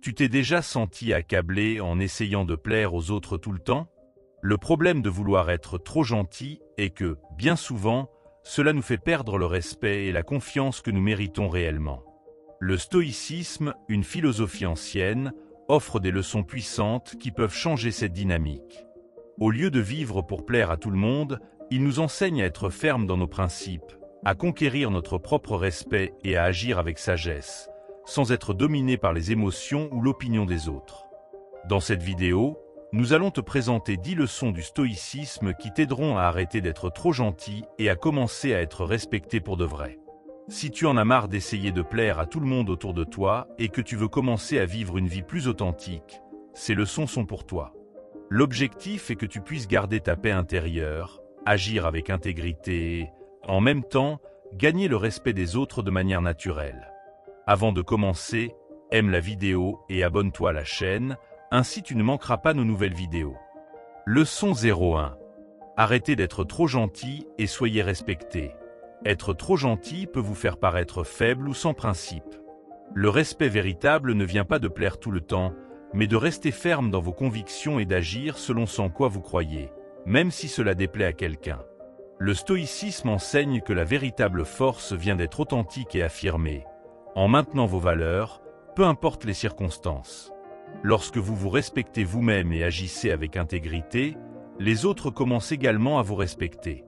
Tu t'es déjà senti accablé en essayant de plaire aux autres tout le temps? Le problème de vouloir être trop gentil est que, bien souvent, cela nous fait perdre le respect et la confiance que nous méritons réellement. Le stoïcisme, une philosophie ancienne, offre des leçons puissantes qui peuvent changer cette dynamique. Au lieu de vivre pour plaire à tout le monde, il nous enseigne à être fermes dans nos principes, à conquérir notre propre respect et à agir avec sagesse, sans être dominés par les émotions ou l'opinion des autres. Dans cette vidéo, nous allons te présenter 10 leçons du stoïcisme qui t'aideront à arrêter d'être trop gentil et à commencer à être respecté pour de vrai. Si tu en as marre d'essayer de plaire à tout le monde autour de toi et que tu veux commencer à vivre une vie plus authentique, ces leçons sont pour toi. L'objectif est que tu puisses garder ta paix intérieure, agir avec intégrité et, en même temps, gagner le respect des autres de manière naturelle. Avant de commencer, aime la vidéo et abonne-toi à la chaîne, ainsi tu ne manqueras pas nos nouvelles vidéos. Leçon 01. Arrêtez d'être trop gentil et soyez respecté. Être trop gentil peut vous faire paraître faible ou sans principe. Le respect véritable ne vient pas de plaire tout le temps, mais de rester ferme dans vos convictions et d'agir selon ce en quoi vous croyez, même si cela déplaît à quelqu'un. Le stoïcisme enseigne que la véritable force vient d'être authentique et affirmée, en maintenant vos valeurs, peu importe les circonstances. Lorsque vous vous respectez vous-même et agissez avec intégrité, les autres commencent également à vous respecter.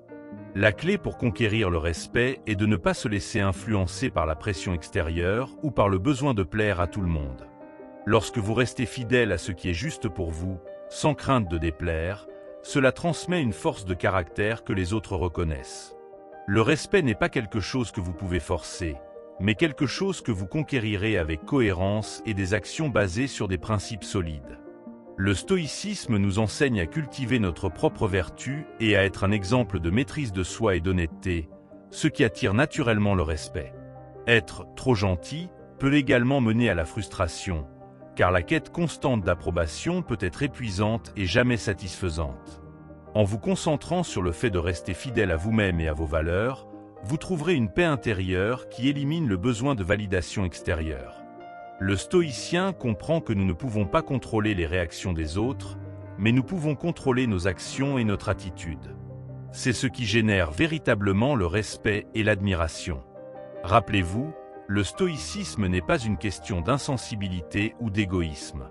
La clé pour conquérir le respect est de ne pas se laisser influencer par la pression extérieure ou par le besoin de plaire à tout le monde. Lorsque vous restez fidèle à ce qui est juste pour vous, sans crainte de déplaire, cela transmet une force de caractère que les autres reconnaissent. Le respect n'est pas quelque chose que vous pouvez forcer, mais quelque chose que vous conquérirez avec cohérence et des actions basées sur des principes solides. Le stoïcisme nous enseigne à cultiver notre propre vertu et à être un exemple de maîtrise de soi et d'honnêteté, ce qui attire naturellement le respect. Être trop gentil peut également mener à la frustration, car la quête constante d'approbation peut être épuisante et jamais satisfaisante. En vous concentrant sur le fait de rester fidèle à vous-même et à vos valeurs, vous trouverez une paix intérieure qui élimine le besoin de validation extérieure. Le stoïcien comprend que nous ne pouvons pas contrôler les réactions des autres, mais nous pouvons contrôler nos actions et notre attitude. C'est ce qui génère véritablement le respect et l'admiration. Rappelez-vous, le stoïcisme n'est pas une question d'insensibilité ou d'égoïsme.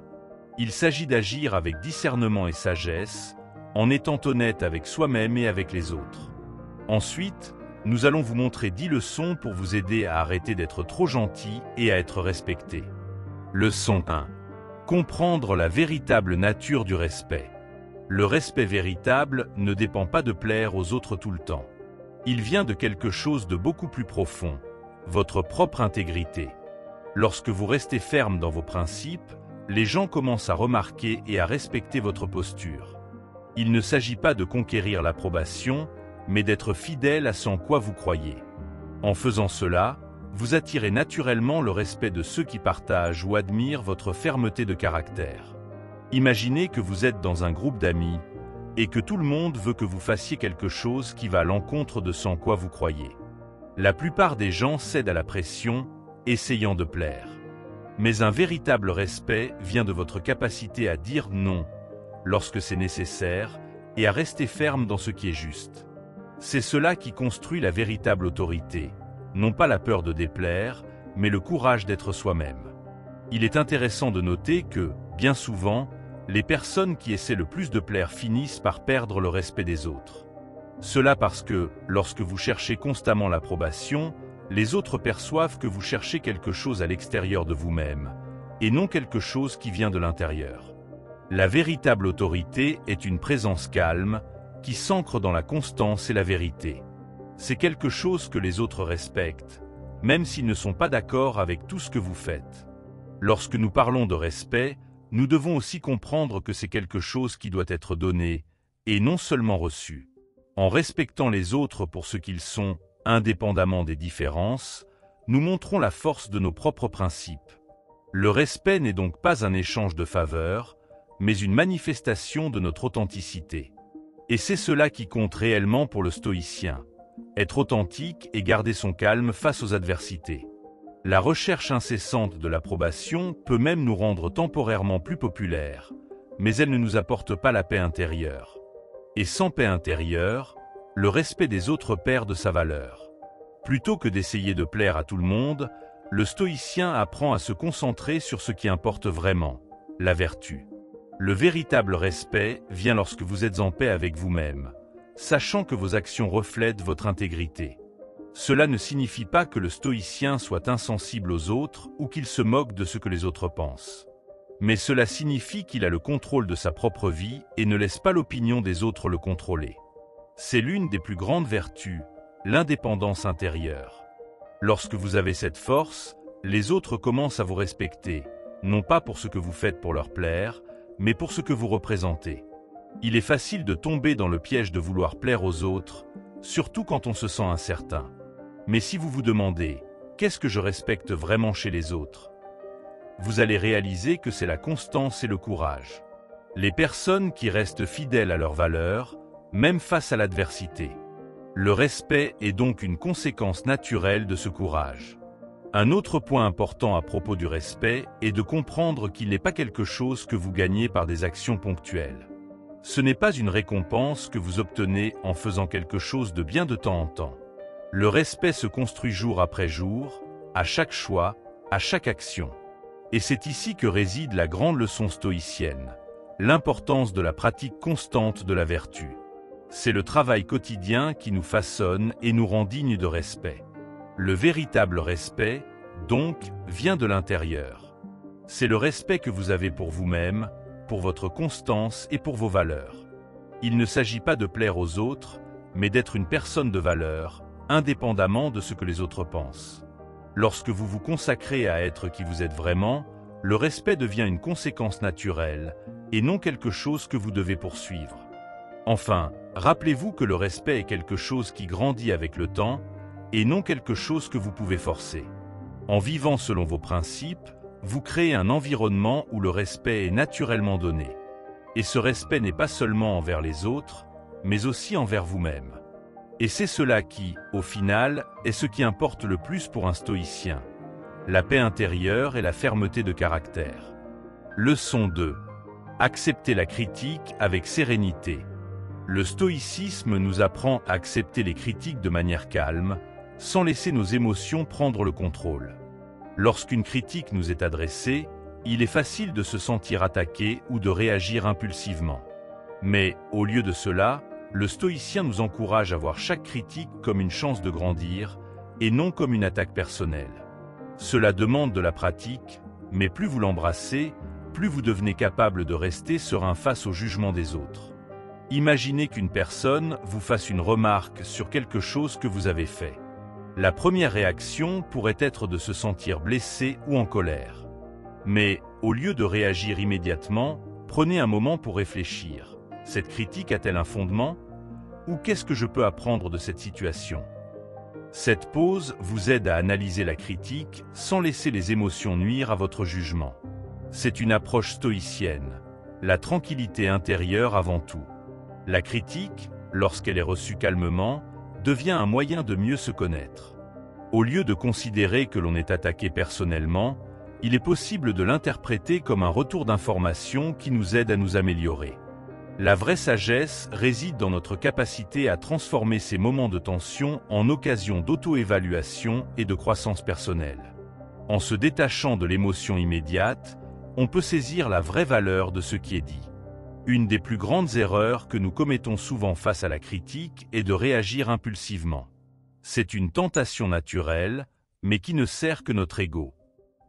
Il s'agit d'agir avec discernement et sagesse, en étant honnête avec soi-même et avec les autres. Ensuite, nous allons vous montrer 10 leçons pour vous aider à arrêter d'être trop gentil et à être respecté. Leçon 1. Comprendre la véritable nature du respect. Le respect véritable ne dépend pas de plaire aux autres tout le temps. Il vient de quelque chose de beaucoup plus profond, votre propre intégrité. Lorsque vous restez ferme dans vos principes, les gens commencent à remarquer et à respecter votre posture. Il ne s'agit pas de conquérir l'approbation, mais d'être fidèle à ce en quoi vous croyez. En faisant cela, vous attirez naturellement le respect de ceux qui partagent ou admirent votre fermeté de caractère. Imaginez que vous êtes dans un groupe d'amis et que tout le monde veut que vous fassiez quelque chose qui va à l'encontre de ce en quoi vous croyez. La plupart des gens cèdent à la pression, essayant de plaire. Mais un véritable respect vient de votre capacité à dire non lorsque c'est nécessaire et à rester ferme dans ce qui est juste. C'est cela qui construit la véritable autorité, non pas la peur de déplaire, mais le courage d'être soi-même. Il est intéressant de noter que, bien souvent, les personnes qui essaient le plus de plaire finissent par perdre le respect des autres. Cela parce que, lorsque vous cherchez constamment l'approbation, les autres perçoivent que vous cherchez quelque chose à l'extérieur de vous-même, et non quelque chose qui vient de l'intérieur. La véritable autorité est une présence calme, qui s'ancre dans la constance et la vérité. C'est quelque chose que les autres respectent, même s'ils ne sont pas d'accord avec tout ce que vous faites. Lorsque nous parlons de respect, nous devons aussi comprendre que c'est quelque chose qui doit être donné, et non seulement reçu. En respectant les autres pour ce qu'ils sont, indépendamment des différences, nous montrons la force de nos propres principes. Le respect n'est donc pas un échange de faveurs, mais une manifestation de notre authenticité. Et c'est cela qui compte réellement pour le stoïcien, être authentique et garder son calme face aux adversités. La recherche incessante de l'approbation peut même nous rendre temporairement plus populaires, mais elle ne nous apporte pas la paix intérieure. Et sans paix intérieure, le respect des autres perd de sa valeur. Plutôt que d'essayer de plaire à tout le monde, le stoïcien apprend à se concentrer sur ce qui importe vraiment, la vertu. Le véritable respect vient lorsque vous êtes en paix avec vous-même, sachant que vos actions reflètent votre intégrité. Cela ne signifie pas que le stoïcien soit insensible aux autres ou qu'il se moque de ce que les autres pensent. Mais cela signifie qu'il a le contrôle de sa propre vie et ne laisse pas l'opinion des autres le contrôler. C'est l'une des plus grandes vertus, l'indépendance intérieure. Lorsque vous avez cette force, les autres commencent à vous respecter, non pas pour ce que vous faites pour leur plaire, mais pour ce que vous représentez. Il est facile de tomber dans le piège de vouloir plaire aux autres, surtout quand on se sent incertain. Mais si vous vous demandez « Qu'est-ce que je respecte vraiment chez les autres ?» vous allez réaliser que c'est la constance et le courage. Les personnes qui restent fidèles à leurs valeurs, même face à l'adversité. Le respect est donc une conséquence naturelle de ce courage. Un autre point important à propos du respect est de comprendre qu'il n'est pas quelque chose que vous gagnez par des actions ponctuelles. Ce n'est pas une récompense que vous obtenez en faisant quelque chose de bien de temps en temps. Le respect se construit jour après jour, à chaque choix, à chaque action. Et c'est ici que réside la grande leçon stoïcienne, l'importance de la pratique constante de la vertu. C'est le travail quotidien qui nous façonne et nous rend dignes de respect. Le véritable respect, donc, vient de l'intérieur. C'est le respect que vous avez pour vous-même, pour votre constance et pour vos valeurs. Il ne s'agit pas de plaire aux autres, mais d'être une personne de valeur, indépendamment de ce que les autres pensent. Lorsque vous vous consacrez à être qui vous êtes vraiment, le respect devient une conséquence naturelle, et non quelque chose que vous devez poursuivre. Enfin, rappelez-vous que le respect est quelque chose qui grandit avec le temps, et non quelque chose que vous pouvez forcer. En vivant selon vos principes, vous créez un environnement où le respect est naturellement donné. Et ce respect n'est pas seulement envers les autres, mais aussi envers vous-même. Et c'est cela qui, au final, est ce qui importe le plus pour un stoïcien. La paix intérieure et la fermeté de caractère. Leçon 2. Accepter la critique avec sérénité. Le stoïcisme nous apprend à accepter les critiques de manière calme, sans laisser nos émotions prendre le contrôle. Lorsqu'une critique nous est adressée, il est facile de se sentir attaqué ou de réagir impulsivement. Mais, au lieu de cela, le stoïcien nous encourage à voir chaque critique comme une chance de grandir, et non comme une attaque personnelle. Cela demande de la pratique, mais plus vous l'embrassez, plus vous devenez capable de rester serein face au jugement des autres. Imaginez qu'une personne vous fasse une remarque sur quelque chose que vous avez fait. La première réaction pourrait être de se sentir blessé ou en colère. Mais, au lieu de réagir immédiatement, prenez un moment pour réfléchir. Cette critique a-t-elle un fondement? Ou qu'est-ce que je peux apprendre de cette situation? Cette pause vous aide à analyser la critique sans laisser les émotions nuire à votre jugement. C'est une approche stoïcienne, la tranquillité intérieure avant tout. La critique, lorsqu'elle est reçue calmement, devient un moyen de mieux se connaître. Au lieu de considérer que l'on est attaqué personnellement, il est possible de l'interpréter comme un retour d'information qui nous aide à nous améliorer. La vraie sagesse réside dans notre capacité à transformer ces moments de tension en occasion d'auto-évaluation et de croissance personnelle. En se détachant de l'émotion immédiate, on peut saisir la vraie valeur de ce qui est dit. Une des plus grandes erreurs que nous commettons souvent face à la critique est de réagir impulsivement. C'est une tentation naturelle, mais qui ne sert que notre ego.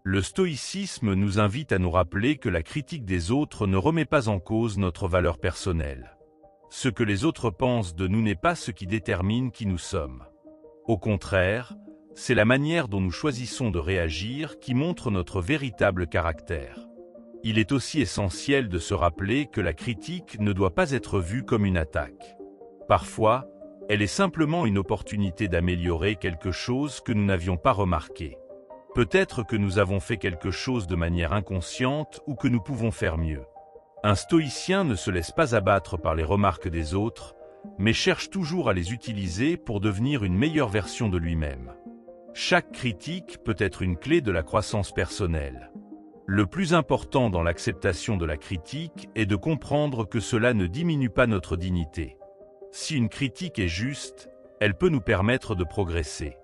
Le stoïcisme nous invite à nous rappeler que la critique des autres ne remet pas en cause notre valeur personnelle. Ce que les autres pensent de nous n'est pas ce qui détermine qui nous sommes. Au contraire, c'est la manière dont nous choisissons de réagir qui montre notre véritable caractère. Il est aussi essentiel de se rappeler que la critique ne doit pas être vue comme une attaque. Parfois, elle est simplement une opportunité d'améliorer quelque chose que nous n'avions pas remarqué. Peut-être que nous avons fait quelque chose de manière inconsciente ou que nous pouvons faire mieux. Un stoïcien ne se laisse pas abattre par les remarques des autres, mais cherche toujours à les utiliser pour devenir une meilleure version de lui-même. Chaque critique peut être une clé de la croissance personnelle. Le plus important dans l'acceptation de la critique est de comprendre que cela ne diminue pas notre dignité. Si une critique est juste, elle peut nous permettre de progresser.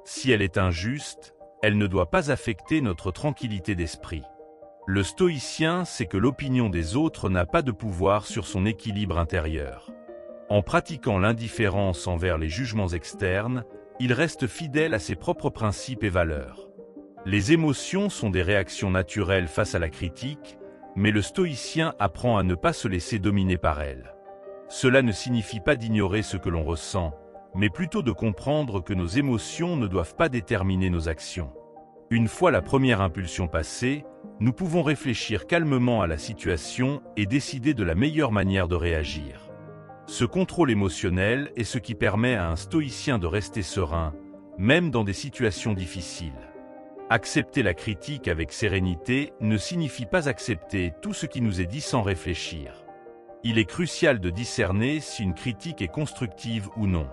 Si elle est injuste, elle ne doit pas affecter notre tranquillité d'esprit. Le stoïcien sait que l'opinion des autres n'a pas de pouvoir sur son équilibre intérieur. En pratiquant l'indifférence envers les jugements externes, il reste fidèle à ses propres principes et valeurs. Les émotions sont des réactions naturelles face à la critique, mais le stoïcien apprend à ne pas se laisser dominer par elles. Cela ne signifie pas d'ignorer ce que l'on ressent, mais plutôt de comprendre que nos émotions ne doivent pas déterminer nos actions. Une fois la première impulsion passée, nous pouvons réfléchir calmement à la situation et décider de la meilleure manière de réagir. Ce contrôle émotionnel est ce qui permet à un stoïcien de rester serein, même dans des situations difficiles. Accepter la critique avec sérénité ne signifie pas accepter tout ce qui nous est dit sans réfléchir. Il est crucial de discerner si une critique est constructive ou non.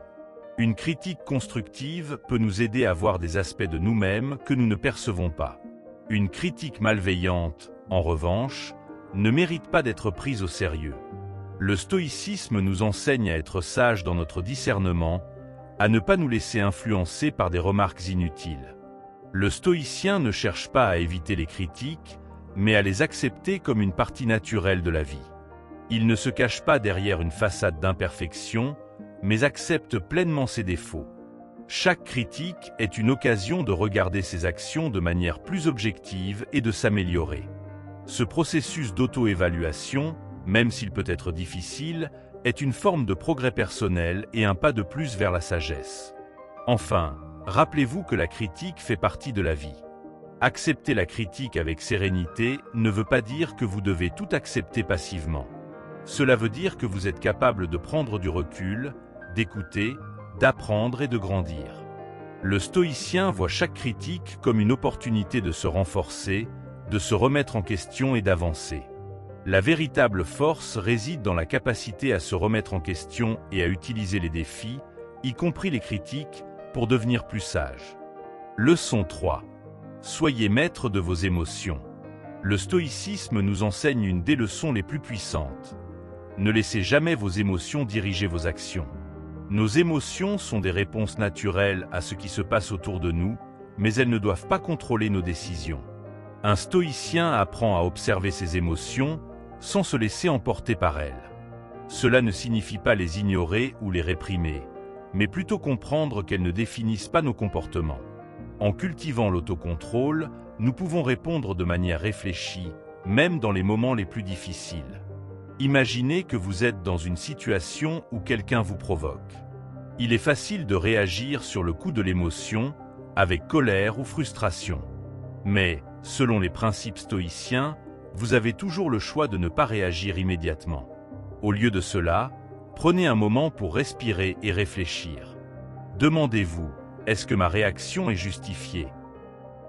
Une critique constructive peut nous aider à voir des aspects de nous-mêmes que nous ne percevons pas. Une critique malveillante, en revanche, ne mérite pas d'être prise au sérieux. Le stoïcisme nous enseigne à être sages dans notre discernement, à ne pas nous laisser influencer par des remarques inutiles. Le stoïcien ne cherche pas à éviter les critiques, mais à les accepter comme une partie naturelle de la vie. Il ne se cache pas derrière une façade d'imperfection, mais accepte pleinement ses défauts. Chaque critique est une occasion de regarder ses actions de manière plus objective et de s'améliorer. Ce processus d'auto-évaluation, même s'il peut être difficile, est une forme de progrès personnel et un pas de plus vers la sagesse. Enfin, rappelez-vous que la critique fait partie de la vie. Accepter la critique avec sérénité ne veut pas dire que vous devez tout accepter passivement. Cela veut dire que vous êtes capable de prendre du recul, d'écouter, d'apprendre et de grandir. Le stoïcien voit chaque critique comme une opportunité de se renforcer, de se remettre en question et d'avancer. La véritable force réside dans la capacité à se remettre en question et à utiliser les défis, y compris les critiques, pour devenir plus sage. Leçon 3. Soyez maître de vos émotions. Le stoïcisme nous enseigne une des leçons les plus puissantes. Ne laissez jamais vos émotions diriger vos actions. Nos émotions sont des réponses naturelles à ce qui se passe autour de nous, mais elles ne doivent pas contrôler nos décisions. Un stoïcien apprend à observer ses émotions sans se laisser emporter par elles. Cela ne signifie pas les ignorer ou les réprimer, mais plutôt comprendre qu'elles ne définissent pas nos comportements. En cultivant l'autocontrôle, nous pouvons répondre de manière réfléchie, même dans les moments les plus difficiles. Imaginez que vous êtes dans une situation où quelqu'un vous provoque. Il est facile de réagir sur le coup de l'émotion, avec colère ou frustration. Mais, selon les principes stoïciens, vous avez toujours le choix de ne pas réagir immédiatement. Au lieu de cela, prenez un moment pour respirer et réfléchir. Demandez-vous, est-ce que ma réaction est justifiée?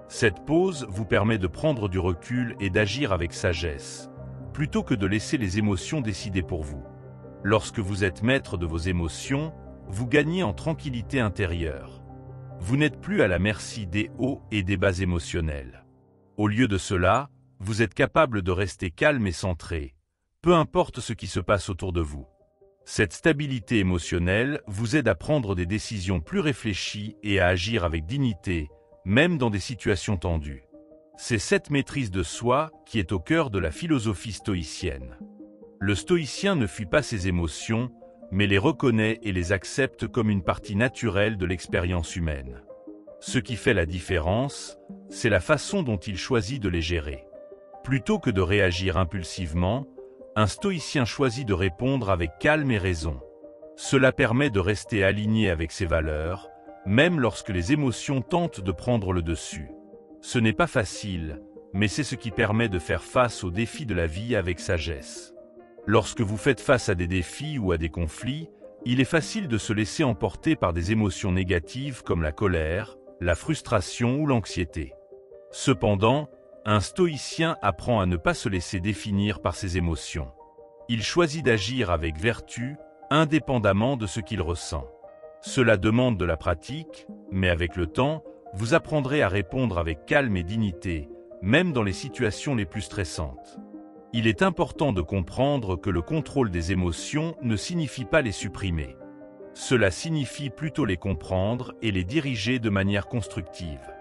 Cette pause vous permet de prendre du recul et d'agir avec sagesse, plutôt que de laisser les émotions décider pour vous. Lorsque vous êtes maître de vos émotions, vous gagnez en tranquillité intérieure. Vous n'êtes plus à la merci des hauts et des bas émotionnels. Au lieu de cela, vous êtes capable de rester calme et centré, peu importe ce qui se passe autour de vous. Cette stabilité émotionnelle vous aide à prendre des décisions plus réfléchies et à agir avec dignité, même dans des situations tendues. C'est cette maîtrise de soi qui est au cœur de la philosophie stoïcienne. Le stoïcien ne fuit pas ses émotions, mais les reconnaît et les accepte comme une partie naturelle de l'expérience humaine. Ce qui fait la différence, c'est la façon dont il choisit de les gérer. Plutôt que de réagir impulsivement, un stoïcien choisit de répondre avec calme et raison. Cela permet de rester aligné avec ses valeurs, même lorsque les émotions tentent de prendre le dessus. Ce n'est pas facile, mais c'est ce qui permet de faire face aux défis de la vie avec sagesse. Lorsque vous faites face à des défis ou à des conflits, il est facile de se laisser emporter par des émotions négatives comme la colère, la frustration ou l'anxiété. Cependant, un stoïcien apprend à ne pas se laisser définir par ses émotions. Il choisit d'agir avec vertu, indépendamment de ce qu'il ressent. Cela demande de la pratique, mais avec le temps, Vous apprendrez à répondre avec calme et dignité, même dans les situations les plus stressantes. Il est important de comprendre que le contrôle des émotions ne signifie pas les supprimer. Cela signifie plutôt les comprendre et les diriger de manière constructive.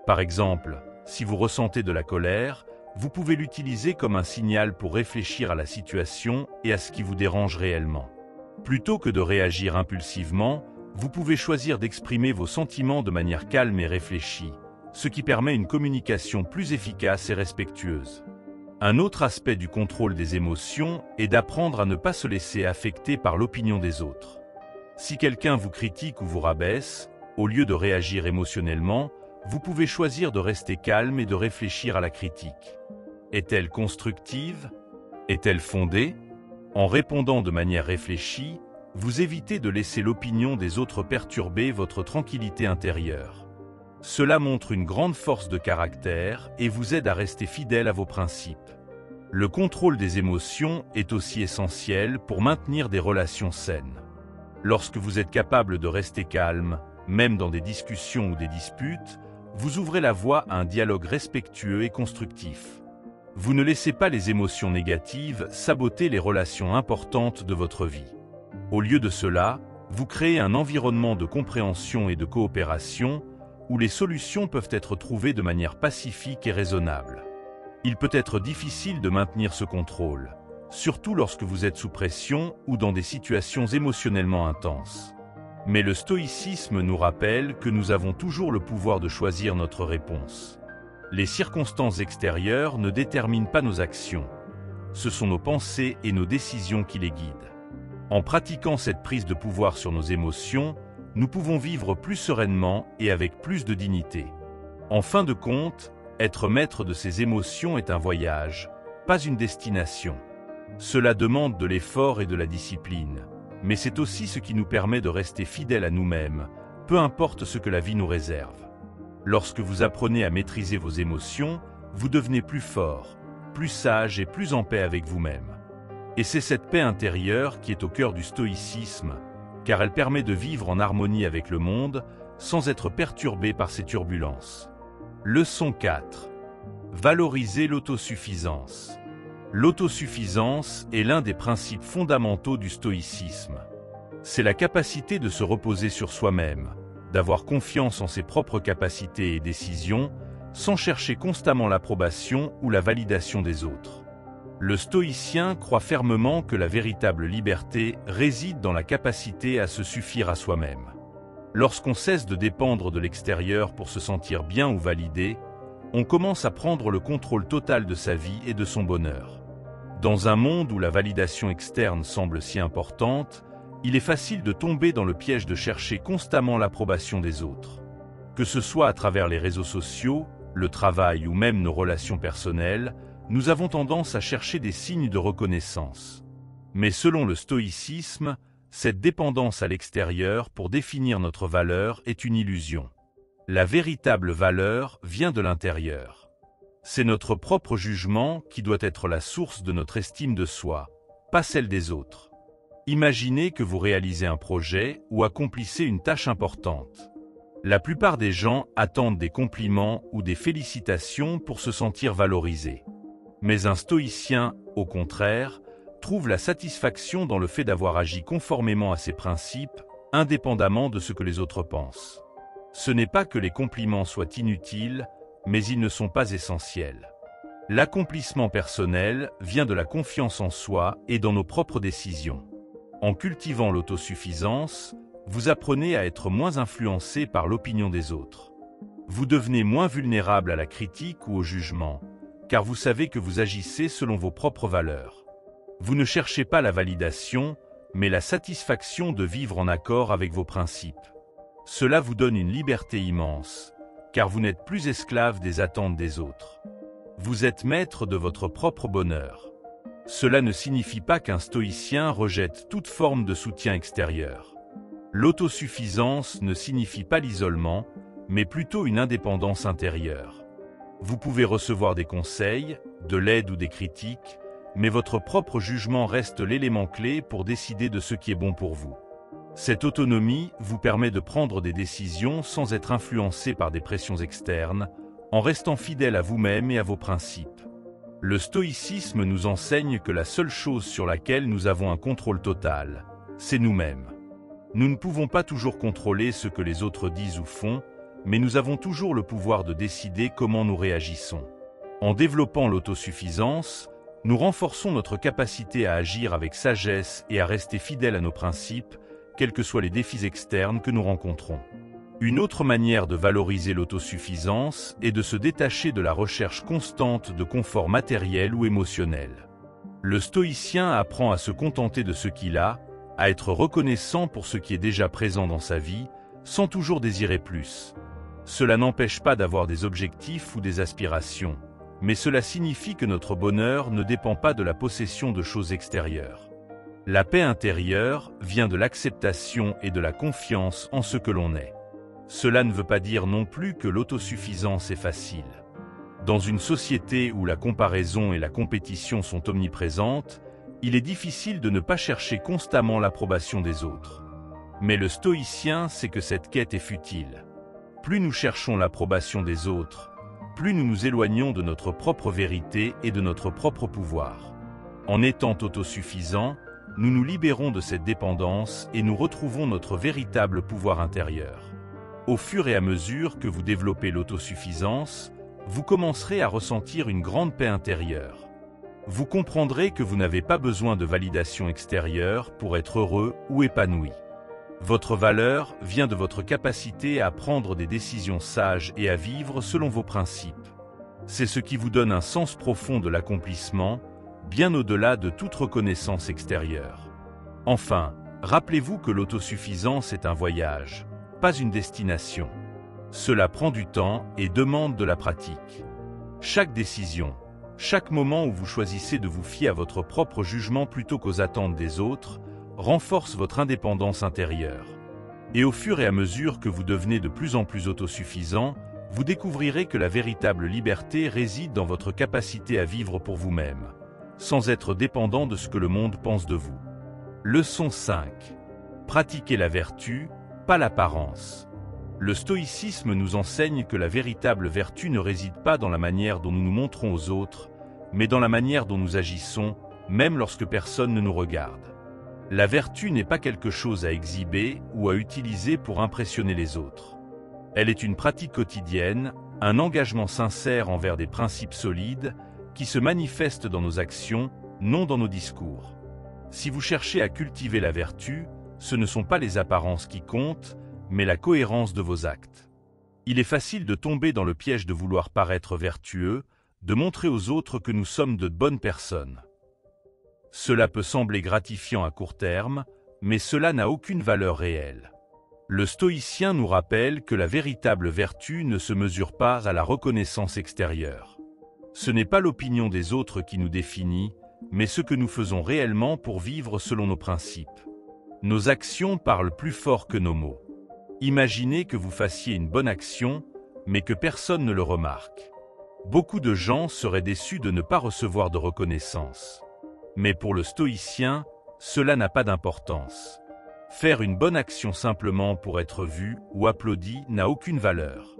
Par exemple, si vous ressentez de la colère, vous pouvez l'utiliser comme un signal pour réfléchir à la situation et à ce qui vous dérange réellement. Plutôt que de réagir impulsivement, vous pouvez choisir d'exprimer vos sentiments de manière calme et réfléchie, ce qui permet une communication plus efficace et respectueuse. Un autre aspect du contrôle des émotions est d'apprendre à ne pas se laisser affecter par l'opinion des autres. Si quelqu'un vous critique ou vous rabaisse, au lieu de réagir émotionnellement, vous pouvez choisir de rester calme et de réfléchir à la critique. Est-elle constructive? Est-elle fondée? En répondant de manière réfléchie, vous évitez de laisser l'opinion des autres perturber votre tranquillité intérieure. Cela montre une grande force de caractère et vous aide à rester fidèle à vos principes. Le contrôle des émotions est aussi essentiel pour maintenir des relations saines. Lorsque vous êtes capable de rester calme, même dans des discussions ou des disputes, vous ouvrez la voie à un dialogue respectueux et constructif. Vous ne laissez pas les émotions négatives saboter les relations importantes de votre vie. Au lieu de cela, vous créez un environnement de compréhension et de coopération où les solutions peuvent être trouvées de manière pacifique et raisonnable. Il peut être difficile de maintenir ce contrôle, surtout lorsque vous êtes sous pression ou dans des situations émotionnellement intenses. Mais le stoïcisme nous rappelle que nous avons toujours le pouvoir de choisir notre réponse. Les circonstances extérieures ne déterminent pas nos actions. Ce sont nos pensées et nos décisions qui les guident. En pratiquant cette prise de pouvoir sur nos émotions, nous pouvons vivre plus sereinement et avec plus de dignité. En fin de compte, être maître de ses émotions est un voyage, pas une destination. Cela demande de l'effort et de la discipline, mais c'est aussi ce qui nous permet de rester fidèles à nous-mêmes, peu importe ce que la vie nous réserve. Lorsque vous apprenez à maîtriser vos émotions, vous devenez plus fort, plus sage et plus en paix avec vous-même. Et c'est cette paix intérieure qui est au cœur du stoïcisme, car elle permet de vivre en harmonie avec le monde sans être perturbé par ses turbulences. Leçon 4. Valoriser l'autosuffisance. L'autosuffisance est l'un des principes fondamentaux du stoïcisme. C'est la capacité de se reposer sur soi-même, d'avoir confiance en ses propres capacités et décisions, sans chercher constamment l'approbation ou la validation des autres. Le stoïcien croit fermement que la véritable liberté réside dans la capacité à se suffire à soi-même. Lorsqu'on cesse de dépendre de l'extérieur pour se sentir bien ou validé, on commence à prendre le contrôle total de sa vie et de son bonheur. Dans un monde où la validation externe semble si importante, il est facile de tomber dans le piège de chercher constamment l'approbation des autres. Que ce soit à travers les réseaux sociaux, le travail ou même nos relations personnelles, nous avons tendance à chercher des signes de reconnaissance. Mais selon le stoïcisme, cette dépendance à l'extérieur pour définir notre valeur est une illusion. La véritable valeur vient de l'intérieur. C'est notre propre jugement qui doit être la source de notre estime de soi, pas celle des autres. Imaginez que vous réalisez un projet ou accomplissez une tâche importante. La plupart des gens attendent des compliments ou des félicitations pour se sentir valorisés. Mais un stoïcien, au contraire, trouve la satisfaction dans le fait d'avoir agi conformément à ses principes, indépendamment de ce que les autres pensent. Ce n'est pas que les compliments soient inutiles, mais ils ne sont pas essentiels. L'accomplissement personnel vient de la confiance en soi et dans nos propres décisions. En cultivant l'autosuffisance, vous apprenez à être moins influencé par l'opinion des autres. Vous devenez moins vulnérable à la critique ou au jugement, car vous savez que vous agissez selon vos propres valeurs. Vous ne cherchez pas la validation, mais la satisfaction de vivre en accord avec vos principes. Cela vous donne une liberté immense, car vous n'êtes plus esclave des attentes des autres. Vous êtes maître de votre propre bonheur. Cela ne signifie pas qu'un stoïcien rejette toute forme de soutien extérieur. L'autosuffisance ne signifie pas l'isolement, mais plutôt une indépendance intérieure. Vous pouvez recevoir des conseils, de l'aide ou des critiques, mais votre propre jugement reste l'élément clé pour décider de ce qui est bon pour vous. Cette autonomie vous permet de prendre des décisions sans être influencé par des pressions externes, en restant fidèle à vous-même et à vos principes. Le stoïcisme nous enseigne que la seule chose sur laquelle nous avons un contrôle total, c'est nous-mêmes. Nous ne pouvons pas toujours contrôler ce que les autres disent ou font, mais nous avons toujours le pouvoir de décider comment nous réagissons. En développant l'autosuffisance, nous renforçons notre capacité à agir avec sagesse et à rester fidèles à nos principes, quels que soient les défis externes que nous rencontrons. Une autre manière de valoriser l'autosuffisance est de se détacher de la recherche constante de confort matériel ou émotionnel. Le stoïcien apprend à se contenter de ce qu'il a, à être reconnaissant pour ce qui est déjà présent dans sa vie, sans toujours désirer plus. Cela n'empêche pas d'avoir des objectifs ou des aspirations, mais cela signifie que notre bonheur ne dépend pas de la possession de choses extérieures. La paix intérieure vient de l'acceptation et de la confiance en ce que l'on est. Cela ne veut pas dire non plus que l'autosuffisance est facile. Dans une société où la comparaison et la compétition sont omniprésentes, il est difficile de ne pas chercher constamment l'approbation des autres. Mais le stoïcien sait que cette quête est futile. Plus nous cherchons l'approbation des autres, plus nous nous éloignons de notre propre vérité et de notre propre pouvoir. En étant autosuffisants, nous nous libérons de cette dépendance et nous retrouvons notre véritable pouvoir intérieur. Au fur et à mesure que vous développez l'autosuffisance, vous commencerez à ressentir une grande paix intérieure. Vous comprendrez que vous n'avez pas besoin de validation extérieure pour être heureux ou épanoui. Votre valeur vient de votre capacité à prendre des décisions sages et à vivre selon vos principes. C'est ce qui vous donne un sens profond de l'accomplissement, bien au-delà de toute reconnaissance extérieure. Enfin, rappelez-vous que l'autosuffisance est un voyage, pas une destination. Cela prend du temps et demande de la pratique. Chaque décision, chaque moment où vous choisissez de vous fier à votre propre jugement plutôt qu'aux attentes des autres, renforce votre indépendance intérieure. Et au fur et à mesure que vous devenez de plus en plus autosuffisant, vous découvrirez que la véritable liberté réside dans votre capacité à vivre pour vous-même, sans être dépendant de ce que le monde pense de vous. Leçon 5. Pratiquez la vertu, pas l'apparence. Le stoïcisme nous enseigne que la véritable vertu ne réside pas dans la manière dont nous nous montrons aux autres, mais dans la manière dont nous agissons, même lorsque personne ne nous regarde. La vertu n'est pas quelque chose à exhiber ou à utiliser pour impressionner les autres. Elle est une pratique quotidienne, un engagement sincère envers des principes solides qui se manifestent dans nos actions, non dans nos discours. Si vous cherchez à cultiver la vertu, ce ne sont pas les apparences qui comptent, mais la cohérence de vos actes. Il est facile de tomber dans le piège de vouloir paraître vertueux, de montrer aux autres que nous sommes de bonnes personnes. Cela peut sembler gratifiant à court terme, mais cela n'a aucune valeur réelle. Le stoïcien nous rappelle que la véritable vertu ne se mesure pas à la reconnaissance extérieure. Ce n'est pas l'opinion des autres qui nous définit, mais ce que nous faisons réellement pour vivre selon nos principes. Nos actions parlent plus fort que nos mots. Imaginez que vous fassiez une bonne action, mais que personne ne le remarque. Beaucoup de gens seraient déçus de ne pas recevoir de reconnaissance. Mais pour le stoïcien, cela n'a pas d'importance. Faire une bonne action simplement pour être vu ou applaudi n'a aucune valeur.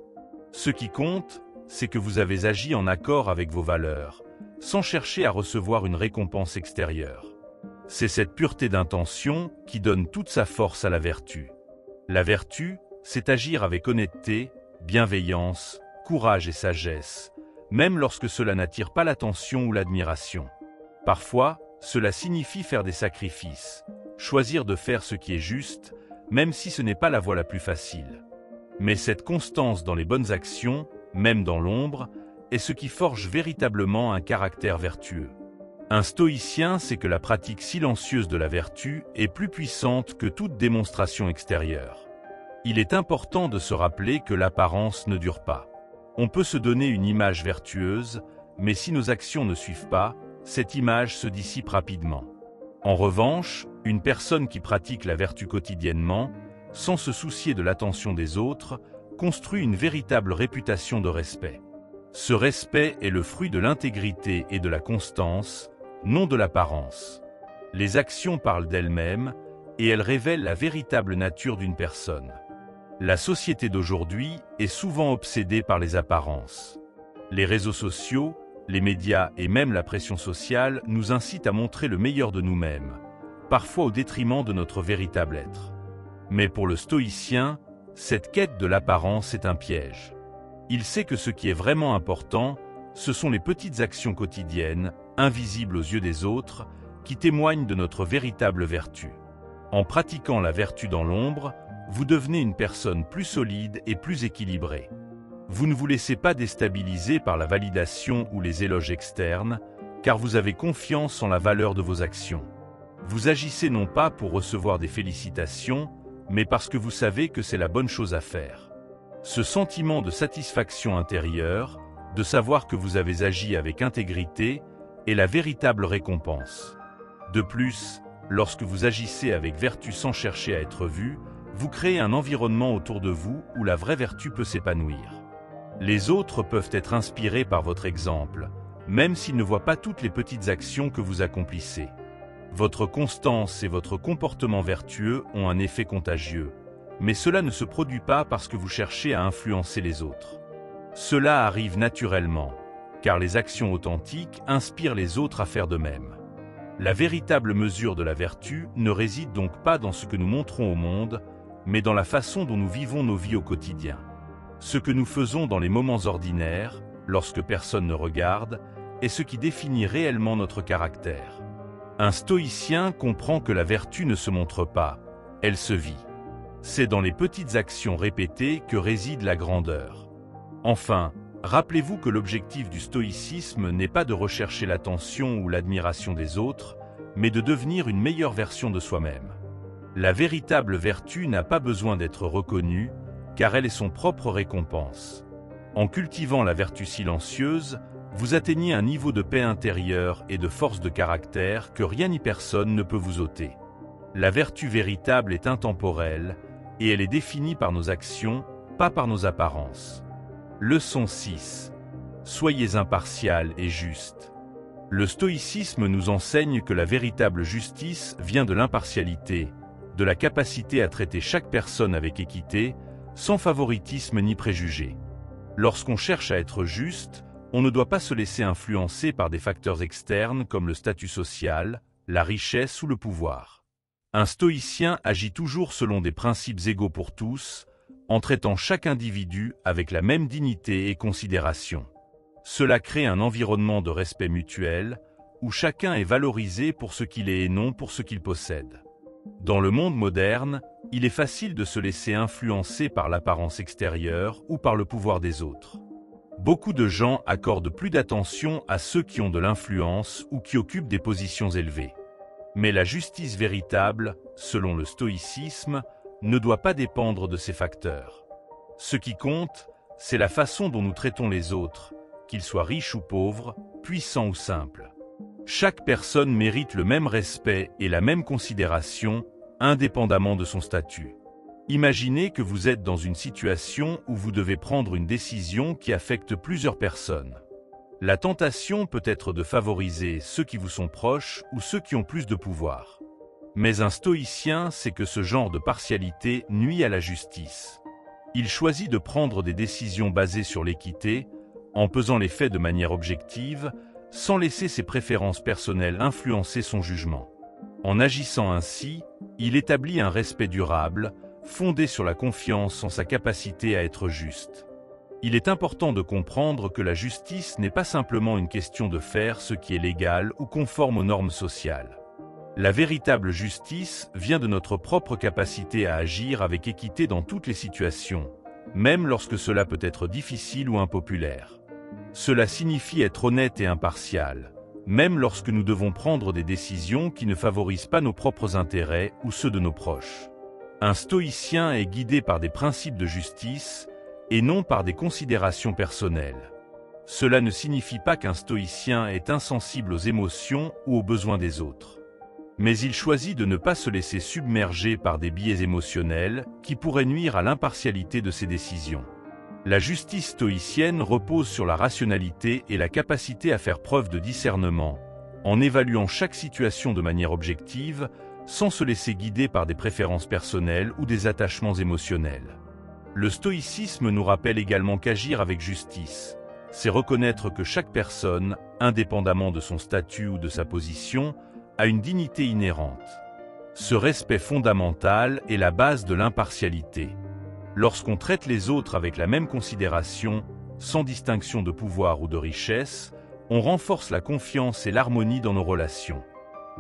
Ce qui compte, c'est que vous avez agi en accord avec vos valeurs, sans chercher à recevoir une récompense extérieure. C'est cette pureté d'intention qui donne toute sa force à la vertu. La vertu, c'est agir avec honnêteté, bienveillance, courage et sagesse, même lorsque cela n'attire pas l'attention ou l'admiration. Parfois, cela signifie faire des sacrifices, choisir de faire ce qui est juste, même si ce n'est pas la voie la plus facile. Mais cette constance dans les bonnes actions, même dans l'ombre, est ce qui forge véritablement un caractère vertueux. Un stoïcien sait que la pratique silencieuse de la vertu est plus puissante que toute démonstration extérieure. Il est important de se rappeler que l'apparence ne dure pas. On peut se donner une image vertueuse, mais si nos actions ne suivent pas, cette image se dissipe rapidement. En revanche, une personne qui pratique la vertu quotidiennement, sans se soucier de l'attention des autres, construit une véritable réputation de respect. Ce respect est le fruit de l'intégrité et de la constance, non de l'apparence. Les actions parlent d'elles-mêmes, et elles révèlent la véritable nature d'une personne. La société d'aujourd'hui est souvent obsédée par les apparences. Les réseaux sociaux, les médias et même la pression sociale nous incitent à montrer le meilleur de nous-mêmes, parfois au détriment de notre véritable être. Mais pour le stoïcien, cette quête de l'apparence est un piège. Il sait que ce qui est vraiment important, ce sont les petites actions quotidiennes, invisibles aux yeux des autres, qui témoignent de notre véritable vertu. En pratiquant la vertu dans l'ombre, vous devenez une personne plus solide et plus équilibrée. Vous ne vous laissez pas déstabiliser par la validation ou les éloges externes, car vous avez confiance en la valeur de vos actions. Vous agissez non pas pour recevoir des félicitations, mais parce que vous savez que c'est la bonne chose à faire. Ce sentiment de satisfaction intérieure, de savoir que vous avez agi avec intégrité, est la véritable récompense. De plus, lorsque vous agissez avec vertu sans chercher à être vu, vous créez un environnement autour de vous où la vraie vertu peut s'épanouir. Les autres peuvent être inspirés par votre exemple, même s'ils ne voient pas toutes les petites actions que vous accomplissez. Votre constance et votre comportement vertueux ont un effet contagieux, mais cela ne se produit pas parce que vous cherchez à influencer les autres. Cela arrive naturellement, car les actions authentiques inspirent les autres à faire de même. La véritable mesure de la vertu ne réside donc pas dans ce que nous montrons au monde, mais dans la façon dont nous vivons nos vies au quotidien. Ce que nous faisons dans les moments ordinaires, lorsque personne ne regarde, est ce qui définit réellement notre caractère. Un stoïcien comprend que la vertu ne se montre pas, elle se vit. C'est dans les petites actions répétées que réside la grandeur. Enfin, rappelez-vous que l'objectif du stoïcisme n'est pas de rechercher l'attention ou l'admiration des autres, mais de devenir une meilleure version de soi-même. La véritable vertu n'a pas besoin d'être reconnue, car elle est son propre récompense. En cultivant la vertu silencieuse, vous atteignez un niveau de paix intérieure et de force de caractère que rien ni personne ne peut vous ôter. La vertu véritable est intemporelle, et elle est définie par nos actions, pas par nos apparences. Leçon 6. Soyez impartial et juste. Le stoïcisme nous enseigne que la véritable justice vient de l'impartialité, de la capacité à traiter chaque personne avec équité, sans favoritisme ni préjugés. Lorsqu'on cherche à être juste, on ne doit pas se laisser influencer par des facteurs externes comme le statut social, la richesse ou le pouvoir. Un stoïcien agit toujours selon des principes égaux pour tous, en traitant chaque individu avec la même dignité et considération. Cela crée un environnement de respect mutuel, où chacun est valorisé pour ce qu'il est et non pour ce qu'il possède. Dans le monde moderne, il est facile de se laisser influencer par l'apparence extérieure ou par le pouvoir des autres. Beaucoup de gens accordent plus d'attention à ceux qui ont de l'influence ou qui occupent des positions élevées. Mais la justice véritable, selon le stoïcisme, ne doit pas dépendre de ces facteurs. Ce qui compte, c'est la façon dont nous traitons les autres, qu'ils soient riches ou pauvres, puissants ou simples. Chaque personne mérite le même respect et la même considération, indépendamment de son statut. Imaginez que vous êtes dans une situation où vous devez prendre une décision qui affecte plusieurs personnes. La tentation peut être de favoriser ceux qui vous sont proches ou ceux qui ont plus de pouvoir. Mais un stoïcien sait que ce genre de partialité nuit à la justice. Il choisit de prendre des décisions basées sur l'équité, en pesant les faits de manière objective, sans laisser ses préférences personnelles influencer son jugement. En agissant ainsi, il établit un respect durable, fondé sur la confiance en sa capacité à être juste. Il est important de comprendre que la justice n'est pas simplement une question de faire ce qui est légal ou conforme aux normes sociales. La véritable justice vient de notre propre capacité à agir avec équité dans toutes les situations, même lorsque cela peut être difficile ou impopulaire. Cela signifie être honnête et impartial, même lorsque nous devons prendre des décisions qui ne favorisent pas nos propres intérêts ou ceux de nos proches. Un stoïcien est guidé par des principes de justice et non par des considérations personnelles. Cela ne signifie pas qu'un stoïcien est insensible aux émotions ou aux besoins des autres. Mais il choisit de ne pas se laisser submerger par des biais émotionnels qui pourraient nuire à l'impartialité de ses décisions. La justice stoïcienne repose sur la rationalité et la capacité à faire preuve de discernement, en évaluant chaque situation de manière objective, sans se laisser guider par des préférences personnelles ou des attachements émotionnels. Le stoïcisme nous rappelle également qu'agir avec justice, c'est reconnaître que chaque personne, indépendamment de son statut ou de sa position, a une dignité inhérente. Ce respect fondamental est la base de l'impartialité. Lorsqu'on traite les autres avec la même considération, sans distinction de pouvoir ou de richesse, on renforce la confiance et l'harmonie dans nos relations.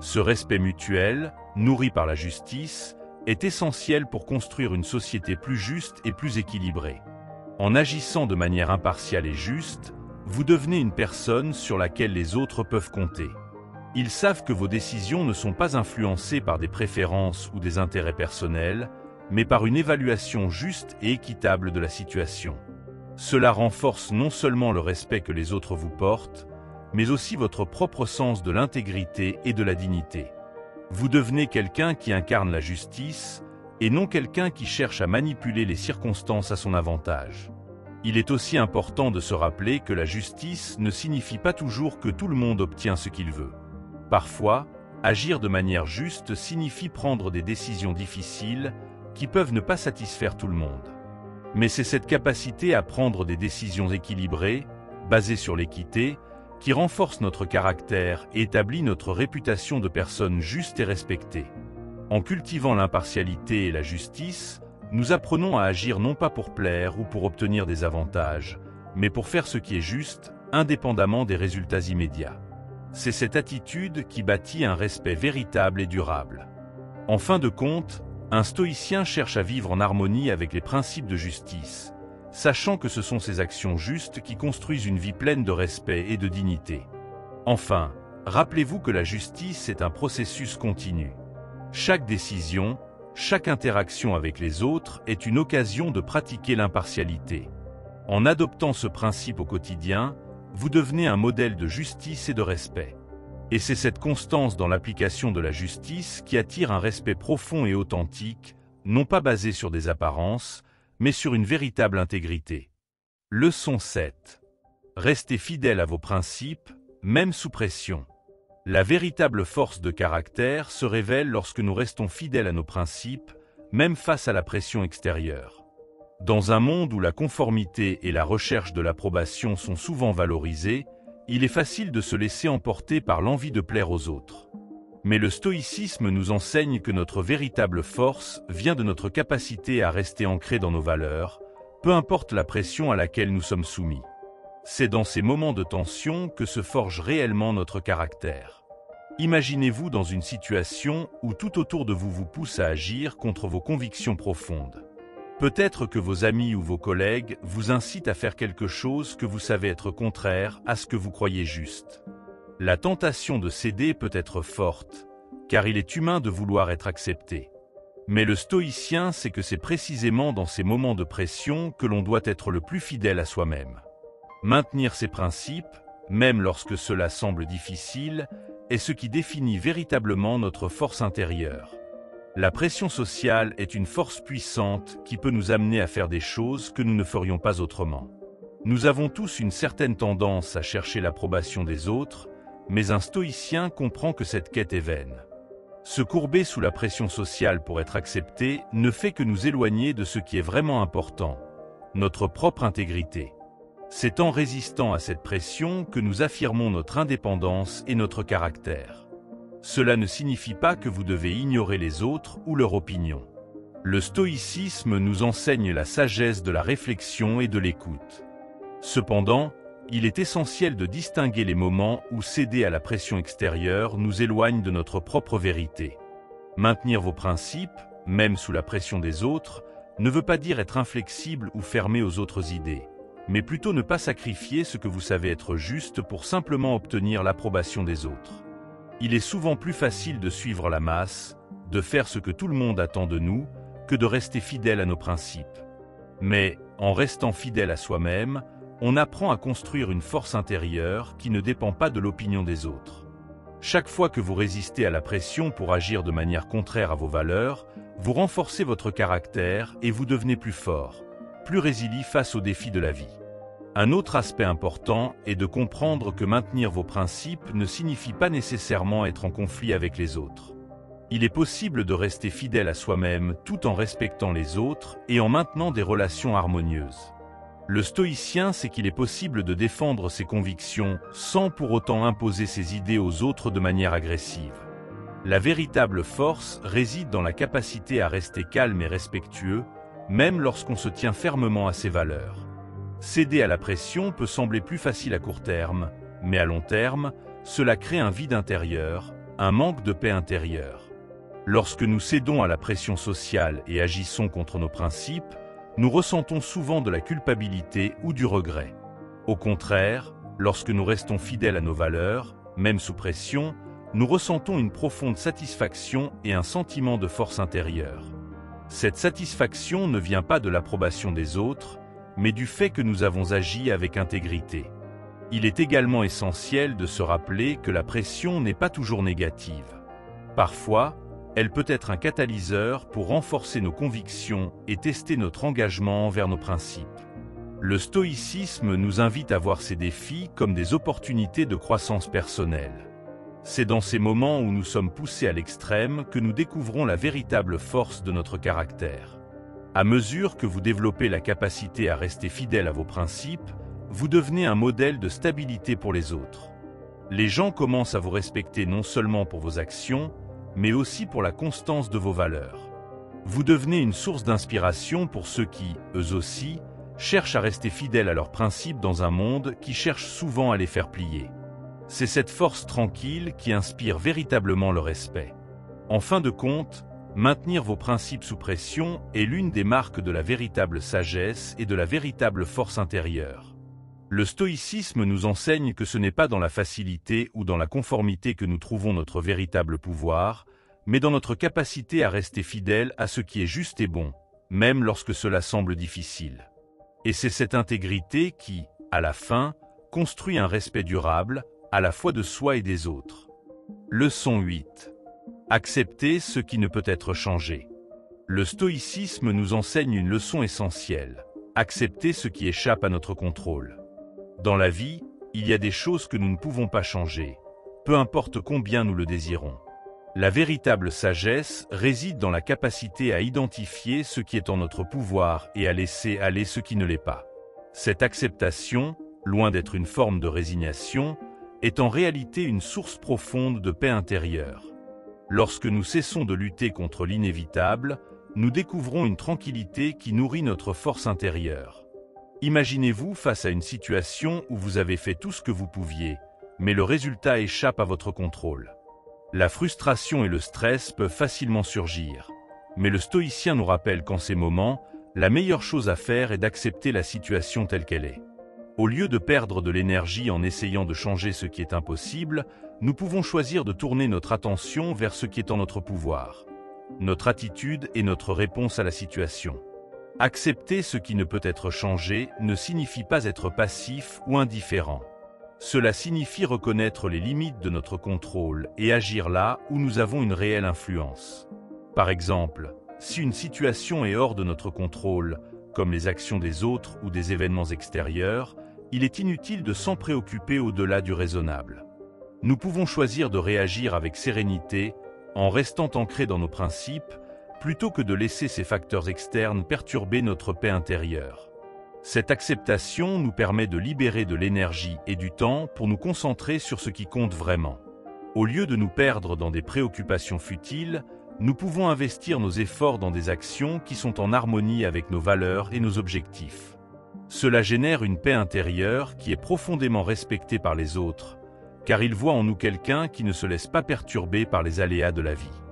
Ce respect mutuel, nourri par la justice, est essentiel pour construire une société plus juste et plus équilibrée. En agissant de manière impartiale et juste, vous devenez une personne sur laquelle les autres peuvent compter. Ils savent que vos décisions ne sont pas influencées par des préférences ou des intérêts personnels, mais par une évaluation juste et équitable de la situation. Cela renforce non seulement le respect que les autres vous portent, mais aussi votre propre sens de l'intégrité et de la dignité. Vous devenez quelqu'un qui incarne la justice, et non quelqu'un qui cherche à manipuler les circonstances à son avantage. Il est aussi important de se rappeler que la justice ne signifie pas toujours que tout le monde obtient ce qu'il veut. Parfois, agir de manière juste signifie prendre des décisions difficiles qui peuvent ne pas satisfaire tout le monde. Mais c'est cette capacité à prendre des décisions équilibrées, basées sur l'équité, qui renforce notre caractère et établit notre réputation de personne juste et respectée. En cultivant l'impartialité et la justice, nous apprenons à agir non pas pour plaire ou pour obtenir des avantages, mais pour faire ce qui est juste, indépendamment des résultats immédiats. C'est cette attitude qui bâtit un respect véritable et durable. En fin de compte, un stoïcien cherche à vivre en harmonie avec les principes de justice, sachant que ce sont ces actions justes qui construisent une vie pleine de respect et de dignité. Enfin, rappelez-vous que la justice est un processus continu. Chaque décision, chaque interaction avec les autres est une occasion de pratiquer l'impartialité. En adoptant ce principe au quotidien, vous devenez un modèle de justice et de respect. Et c'est cette constance dans l'application de la justice qui attire un respect profond et authentique, non pas basé sur des apparences, mais sur une véritable intégrité. Leçon 7. Restez fidèle à vos principes, même sous pression. La véritable force de caractère se révèle lorsque nous restons fidèles à nos principes, même face à la pression extérieure. Dans un monde où la conformité et la recherche de l'approbation sont souvent valorisées, il est facile de se laisser emporter par l'envie de plaire aux autres. Mais le stoïcisme nous enseigne que notre véritable force vient de notre capacité à rester ancrés dans nos valeurs, peu importe la pression à laquelle nous sommes soumis. C'est dans ces moments de tension que se forge réellement notre caractère. Imaginez-vous dans une situation où tout autour de vous vous pousse à agir contre vos convictions profondes. Peut-être que vos amis ou vos collègues vous incitent à faire quelque chose que vous savez être contraire à ce que vous croyez juste. La tentation de céder peut être forte, car il est humain de vouloir être accepté. Mais le stoïcien sait que c'est précisément dans ces moments de pression que l'on doit être le plus fidèle à soi-même. Maintenir ses principes, même lorsque cela semble difficile, est ce qui définit véritablement notre force intérieure. La pression sociale est une force puissante qui peut nous amener à faire des choses que nous ne ferions pas autrement. Nous avons tous une certaine tendance à chercher l'approbation des autres, mais un stoïcien comprend que cette quête est vaine. Se courber sous la pression sociale pour être accepté ne fait que nous éloigner de ce qui est vraiment important, notre propre intégrité. C'est en résistant à cette pression que nous affirmons notre indépendance et notre caractère. Cela ne signifie pas que vous devez ignorer les autres ou leur opinion. Le stoïcisme nous enseigne la sagesse de la réflexion et de l'écoute. Cependant, il est essentiel de distinguer les moments où céder à la pression extérieure nous éloigne de notre propre vérité. Maintenir vos principes, même sous la pression des autres, ne veut pas dire être inflexible ou fermé aux autres idées, mais plutôt ne pas sacrifier ce que vous savez être juste pour simplement obtenir l'approbation des autres. Il est souvent plus facile de suivre la masse, de faire ce que tout le monde attend de nous, que de rester fidèle à nos principes. Mais, en restant fidèle à soi-même, on apprend à construire une force intérieure qui ne dépend pas de l'opinion des autres. Chaque fois que vous résistez à la pression pour agir de manière contraire à vos valeurs, vous renforcez votre caractère et vous devenez plus fort, plus résilient face aux défis de la vie. Un autre aspect important est de comprendre que maintenir vos principes ne signifie pas nécessairement être en conflit avec les autres. Il est possible de rester fidèle à soi-même tout en respectant les autres et en maintenant des relations harmonieuses. Le stoïcien sait qu'il est possible de défendre ses convictions sans pour autant imposer ses idées aux autres de manière agressive. La véritable force réside dans la capacité à rester calme et respectueux, même lorsqu'on se tient fermement à ses valeurs. Céder à la pression peut sembler plus facile à court terme, mais à long terme, cela crée un vide intérieur, un manque de paix intérieure. Lorsque nous cédons à la pression sociale et agissons contre nos principes, nous ressentons souvent de la culpabilité ou du regret. Au contraire, lorsque nous restons fidèles à nos valeurs, même sous pression, nous ressentons une profonde satisfaction et un sentiment de force intérieure. Cette satisfaction ne vient pas de l'approbation des autres, mais du fait que nous avons agi avec intégrité. Il est également essentiel de se rappeler que la pression n'est pas toujours négative. Parfois, elle peut être un catalyseur pour renforcer nos convictions et tester notre engagement envers nos principes. Le stoïcisme nous invite à voir ces défis comme des opportunités de croissance personnelle. C'est dans ces moments où nous sommes poussés à l'extrême que nous découvrons la véritable force de notre caractère. À mesure que vous développez la capacité à rester fidèle à vos principes, vous devenez un modèle de stabilité pour les autres. Les gens commencent à vous respecter non seulement pour vos actions, mais aussi pour la constance de vos valeurs. Vous devenez une source d'inspiration pour ceux qui, eux aussi, cherchent à rester fidèles à leurs principes dans un monde qui cherche souvent à les faire plier. C'est cette force tranquille qui inspire véritablement le respect. En fin de compte, maintenir vos principes sous pression est l'une des marques de la véritable sagesse et de la véritable force intérieure. Le stoïcisme nous enseigne que ce n'est pas dans la facilité ou dans la conformité que nous trouvons notre véritable pouvoir, mais dans notre capacité à rester fidèle à ce qui est juste et bon, même lorsque cela semble difficile. Et c'est cette intégrité qui, à la fin, construit un respect durable, à la fois de soi et des autres. Leçon 8. Accepter ce qui ne peut être changé. Le stoïcisme nous enseigne une leçon essentielle. Accepter ce qui échappe à notre contrôle. Dans la vie, il y a des choses que nous ne pouvons pas changer, peu importe combien nous le désirons. La véritable sagesse réside dans la capacité à identifier ce qui est en notre pouvoir et à laisser aller ce qui ne l'est pas. Cette acceptation, loin d'être une forme de résignation, est en réalité une source profonde de paix intérieure. Lorsque nous cessons de lutter contre l'inévitable, nous découvrons une tranquillité qui nourrit notre force intérieure. Imaginez-vous face à une situation où vous avez fait tout ce que vous pouviez, mais le résultat échappe à votre contrôle. La frustration et le stress peuvent facilement surgir, mais le stoïcien nous rappelle qu'en ces moments, la meilleure chose à faire est d'accepter la situation telle qu'elle est. Au lieu de perdre de l'énergie en essayant de changer ce qui est impossible, nous pouvons choisir de tourner notre attention vers ce qui est en notre pouvoir. Notre attitude est notre réponse à la situation. Accepter ce qui ne peut être changé ne signifie pas être passif ou indifférent. Cela signifie reconnaître les limites de notre contrôle et agir là où nous avons une réelle influence. Par exemple, si une situation est hors de notre contrôle, comme les actions des autres ou des événements extérieurs, il est inutile de s'en préoccuper au-delà du raisonnable. Nous pouvons choisir de réagir avec sérénité, en restant ancrés dans nos principes, plutôt que de laisser ces facteurs externes perturber notre paix intérieure. Cette acceptation nous permet de libérer de l'énergie et du temps pour nous concentrer sur ce qui compte vraiment. Au lieu de nous perdre dans des préoccupations futiles, nous pouvons investir nos efforts dans des actions qui sont en harmonie avec nos valeurs et nos objectifs. Cela génère une paix intérieure qui est profondément respectée par les autres, car ils voient en nous quelqu'un qui ne se laisse pas perturber par les aléas de la vie.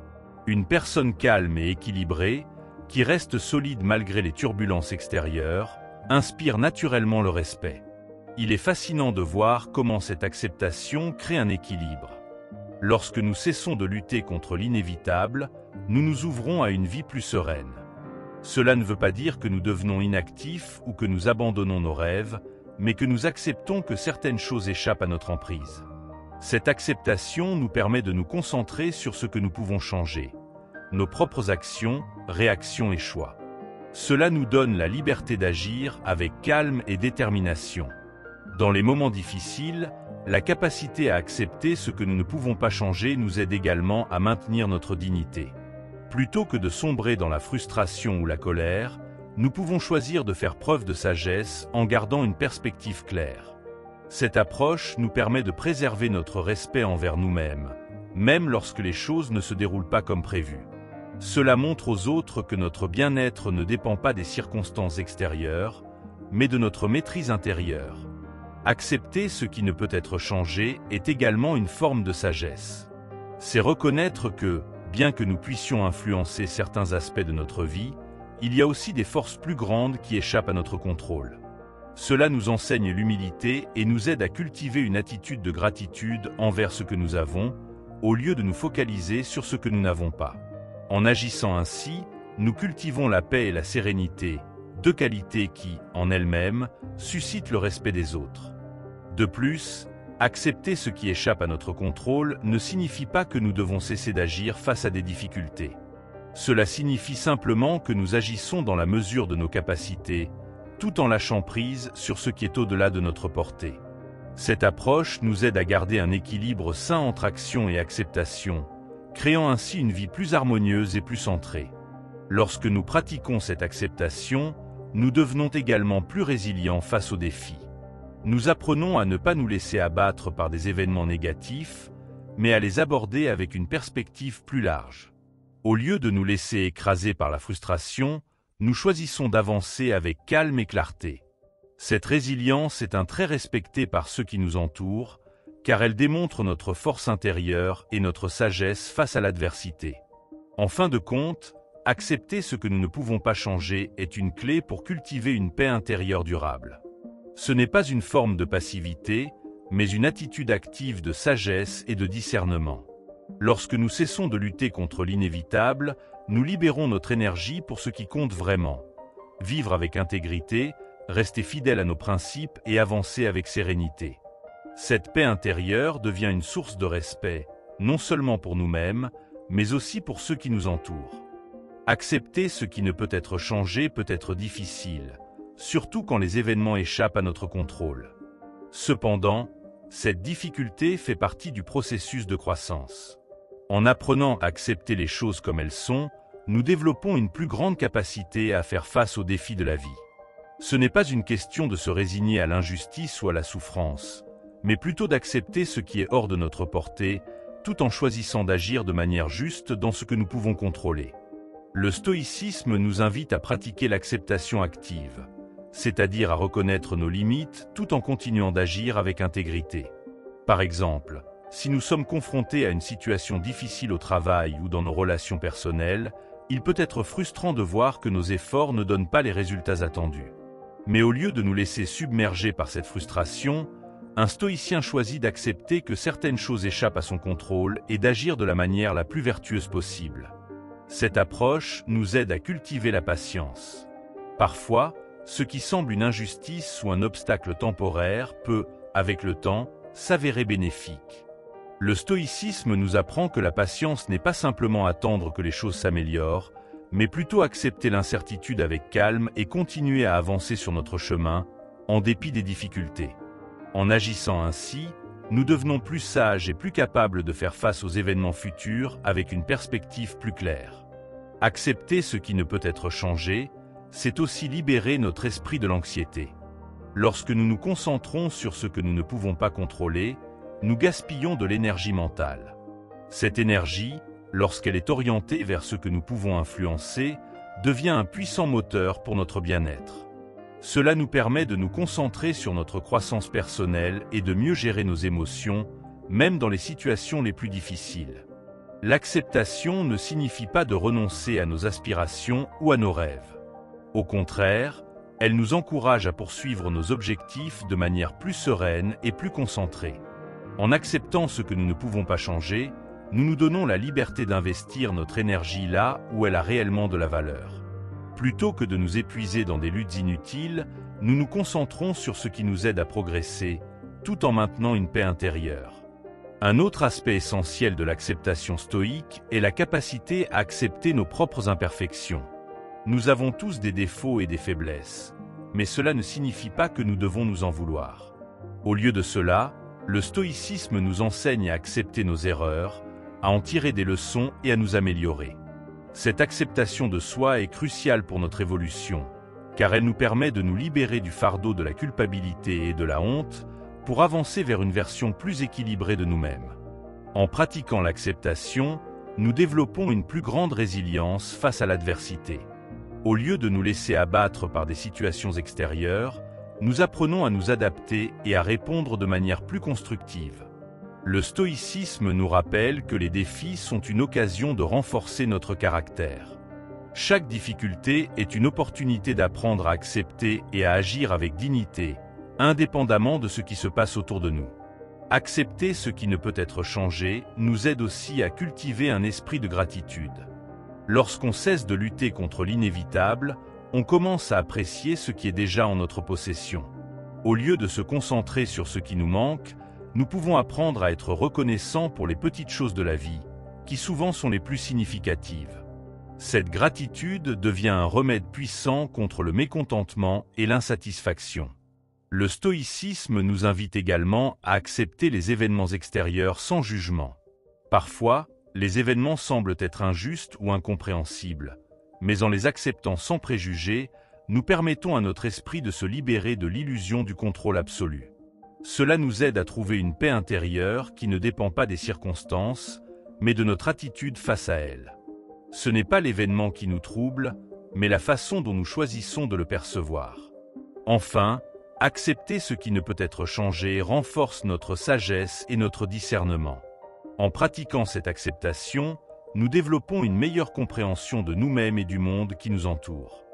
Une personne calme et équilibrée, qui reste solide malgré les turbulences extérieures, inspire naturellement le respect. Il est fascinant de voir comment cette acceptation crée un équilibre. Lorsque nous cessons de lutter contre l'inévitable, nous nous ouvrons à une vie plus sereine. Cela ne veut pas dire que nous devenons inactifs ou que nous abandonnons nos rêves, mais que nous acceptons que certaines choses échappent à notre emprise. Cette acceptation nous permet de nous concentrer sur ce que nous pouvons changer, nos propres actions, réactions et choix. Cela nous donne la liberté d'agir avec calme et détermination. Dans les moments difficiles, La capacité à accepter ce que nous ne pouvons pas changer nous aide également à maintenir notre dignité. Plutôt que de sombrer dans la frustration ou la colère, nous pouvons choisir de faire preuve de sagesse en gardant une perspective claire. Cette approche nous permet de préserver notre respect envers nous-mêmes, même lorsque les choses ne se déroulent pas comme prévu. Cela montre aux autres que notre bien-être ne dépend pas des circonstances extérieures, mais de notre maîtrise intérieure. Accepter ce qui ne peut être changé est également une forme de sagesse. C'est reconnaître que, bien que nous puissions influencer certains aspects de notre vie, il y a aussi des forces plus grandes qui échappent à notre contrôle. Cela nous enseigne l'humilité et nous aide à cultiver une attitude de gratitude envers ce que nous avons, au lieu de nous focaliser sur ce que nous n'avons pas. En agissant ainsi, nous cultivons la paix et la sérénité, deux qualités qui, en elles-mêmes, suscitent le respect des autres. De plus, accepter ce qui échappe à notre contrôle ne signifie pas que nous devons cesser d'agir face à des difficultés. Cela signifie simplement que nous agissons dans la mesure de nos capacités, tout en lâchant prise sur ce qui est au-delà de notre portée. Cette approche nous aide à garder un équilibre sain entre action et acceptation, créant ainsi une vie plus harmonieuse et plus centrée. Lorsque nous pratiquons cette acceptation, nous devenons également plus résilients face aux défis. Nous apprenons à ne pas nous laisser abattre par des événements négatifs, mais à les aborder avec une perspective plus large. Au lieu de nous laisser écraser par la frustration, nous choisissons d'avancer avec calme et clarté. Cette résilience est un trait respecté par ceux qui nous entourent, car elle démontre notre force intérieure et notre sagesse face à l'adversité. En fin de compte, accepter ce que nous ne pouvons pas changer est une clé pour cultiver une paix intérieure durable. Ce n'est pas une forme de passivité, mais une attitude active de sagesse et de discernement. Lorsque nous cessons de lutter contre l'inévitable, nous libérons notre énergie pour ce qui compte vraiment. Vivre avec intégrité, rester fidèle à nos principes et avancer avec sérénité. Cette paix intérieure devient une source de respect, non seulement pour nous-mêmes, mais aussi pour ceux qui nous entourent. Accepter ce qui ne peut être changé peut être difficile, surtout quand les événements échappent à notre contrôle. Cependant, cette difficulté fait partie du processus de croissance. En apprenant à accepter les choses comme elles sont, nous développons une plus grande capacité à faire face aux défis de la vie. Ce n'est pas une question de se résigner à l'injustice ou à la souffrance, mais plutôt d'accepter ce qui est hors de notre portée, tout en choisissant d'agir de manière juste dans ce que nous pouvons contrôler. Le stoïcisme nous invite à pratiquer l'acceptation active, c'est-à-dire à reconnaître nos limites tout en continuant d'agir avec intégrité. Par exemple, si nous sommes confrontés à une situation difficile au travail ou dans nos relations personnelles, il peut être frustrant de voir que nos efforts ne donnent pas les résultats attendus. Mais au lieu de nous laisser submerger par cette frustration, un stoïcien choisit d'accepter que certaines choses échappent à son contrôle et d'agir de la manière la plus vertueuse possible. Cette approche nous aide à cultiver la patience. Parfois, ce qui semble une injustice ou un obstacle temporaire peut, avec le temps, s'avérer bénéfique. Le stoïcisme nous apprend que la patience n'est pas simplement attendre que les choses s'améliorent, mais plutôt accepter l'incertitude avec calme et continuer à avancer sur notre chemin, en dépit des difficultés. En agissant ainsi, nous devenons plus sages et plus capables de faire face aux événements futurs avec une perspective plus claire. Accepter ce qui ne peut être changé, c'est aussi libérer notre esprit de l'anxiété. Lorsque nous nous concentrons sur ce que nous ne pouvons pas contrôler, nous gaspillons de l'énergie mentale. Cette énergie, lorsqu'elle est orientée vers ce que nous pouvons influencer, devient un puissant moteur pour notre bien-être. Cela nous permet de nous concentrer sur notre croissance personnelle et de mieux gérer nos émotions, même dans les situations les plus difficiles. L'acceptation ne signifie pas de renoncer à nos aspirations ou à nos rêves. Au contraire, elle nous encourage à poursuivre nos objectifs de manière plus sereine et plus concentrée. En acceptant ce que nous ne pouvons pas changer, nous nous donnons la liberté d'investir notre énergie là où elle a réellement de la valeur. Plutôt que de nous épuiser dans des luttes inutiles, nous nous concentrons sur ce qui nous aide à progresser, tout en maintenant une paix intérieure. Un autre aspect essentiel de l'acceptation stoïque est la capacité à accepter nos propres imperfections. Nous avons tous des défauts et des faiblesses, mais cela ne signifie pas que nous devons nous en vouloir. Au lieu de cela, Le stoïcisme nous enseigne à accepter nos erreurs, à en tirer des leçons et à nous améliorer. Cette acceptation de soi est cruciale pour notre évolution, car elle nous permet de nous libérer du fardeau de la culpabilité et de la honte pour avancer vers une version plus équilibrée de nous-mêmes. En pratiquant l'acceptation, nous développons une plus grande résilience face à l'adversité. Au lieu de nous laisser abattre par des situations extérieures, nous apprenons à nous adapter et à répondre de manière plus constructive. Le stoïcisme nous rappelle que les défis sont une occasion de renforcer notre caractère. Chaque difficulté est une opportunité d'apprendre à accepter et à agir avec dignité, indépendamment de ce qui se passe autour de nous. Accepter ce qui ne peut être changé nous aide aussi à cultiver un esprit de gratitude. Lorsqu'on cesse de lutter contre l'inévitable, on commence à apprécier ce qui est déjà en notre possession. Au lieu de se concentrer sur ce qui nous manque, nous pouvons apprendre à être reconnaissants pour les petites choses de la vie, qui souvent sont les plus significatives. Cette gratitude devient un remède puissant contre le mécontentement et l'insatisfaction. Le stoïcisme nous invite également à accepter les événements extérieurs sans jugement. Parfois, les événements semblent être injustes ou incompréhensibles, mais en les acceptant sans préjugés, nous permettons à notre esprit de se libérer de l'illusion du contrôle absolu. Cela nous aide à trouver une paix intérieure qui ne dépend pas des circonstances, mais de notre attitude face à elles. Ce n'est pas l'événement qui nous trouble, mais la façon dont nous choisissons de le percevoir. Enfin, accepter ce qui ne peut être changé renforce notre sagesse et notre discernement. En pratiquant cette acceptation, nous développons une meilleure compréhension de nous-mêmes et du monde qui nous entoure.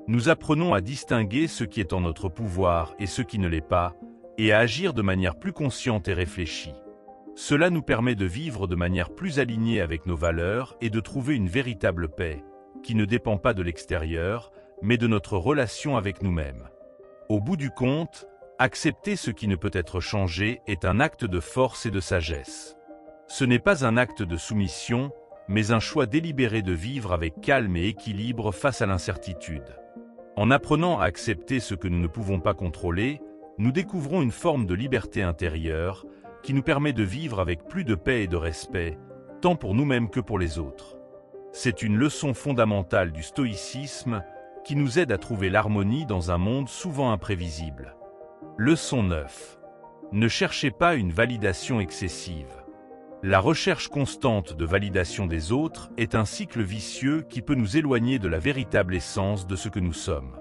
Nous apprenons à distinguer ce qui est en notre pouvoir et ce qui ne l'est pas, et à agir de manière plus consciente et réfléchie. Cela nous permet de vivre de manière plus alignée avec nos valeurs et de trouver une véritable paix, qui ne dépend pas de l'extérieur, mais de notre relation avec nous-mêmes. Au bout du compte, accepter ce qui ne peut être changé est un acte de force et de sagesse. Ce n'est pas un acte de soumission, mais un choix délibéré de vivre avec calme et équilibre face à l'incertitude. En apprenant à accepter ce que nous ne pouvons pas contrôler, nous découvrons une forme de liberté intérieure qui nous permet de vivre avec plus de paix et de respect, tant pour nous-mêmes que pour les autres. C'est une leçon fondamentale du stoïcisme qui nous aide à trouver l'harmonie dans un monde souvent imprévisible. Leçon 9. Ne cherchez pas une validation excessive. La recherche constante de validation des autres est un cycle vicieux qui peut nous éloigner de la véritable essence de ce que nous sommes.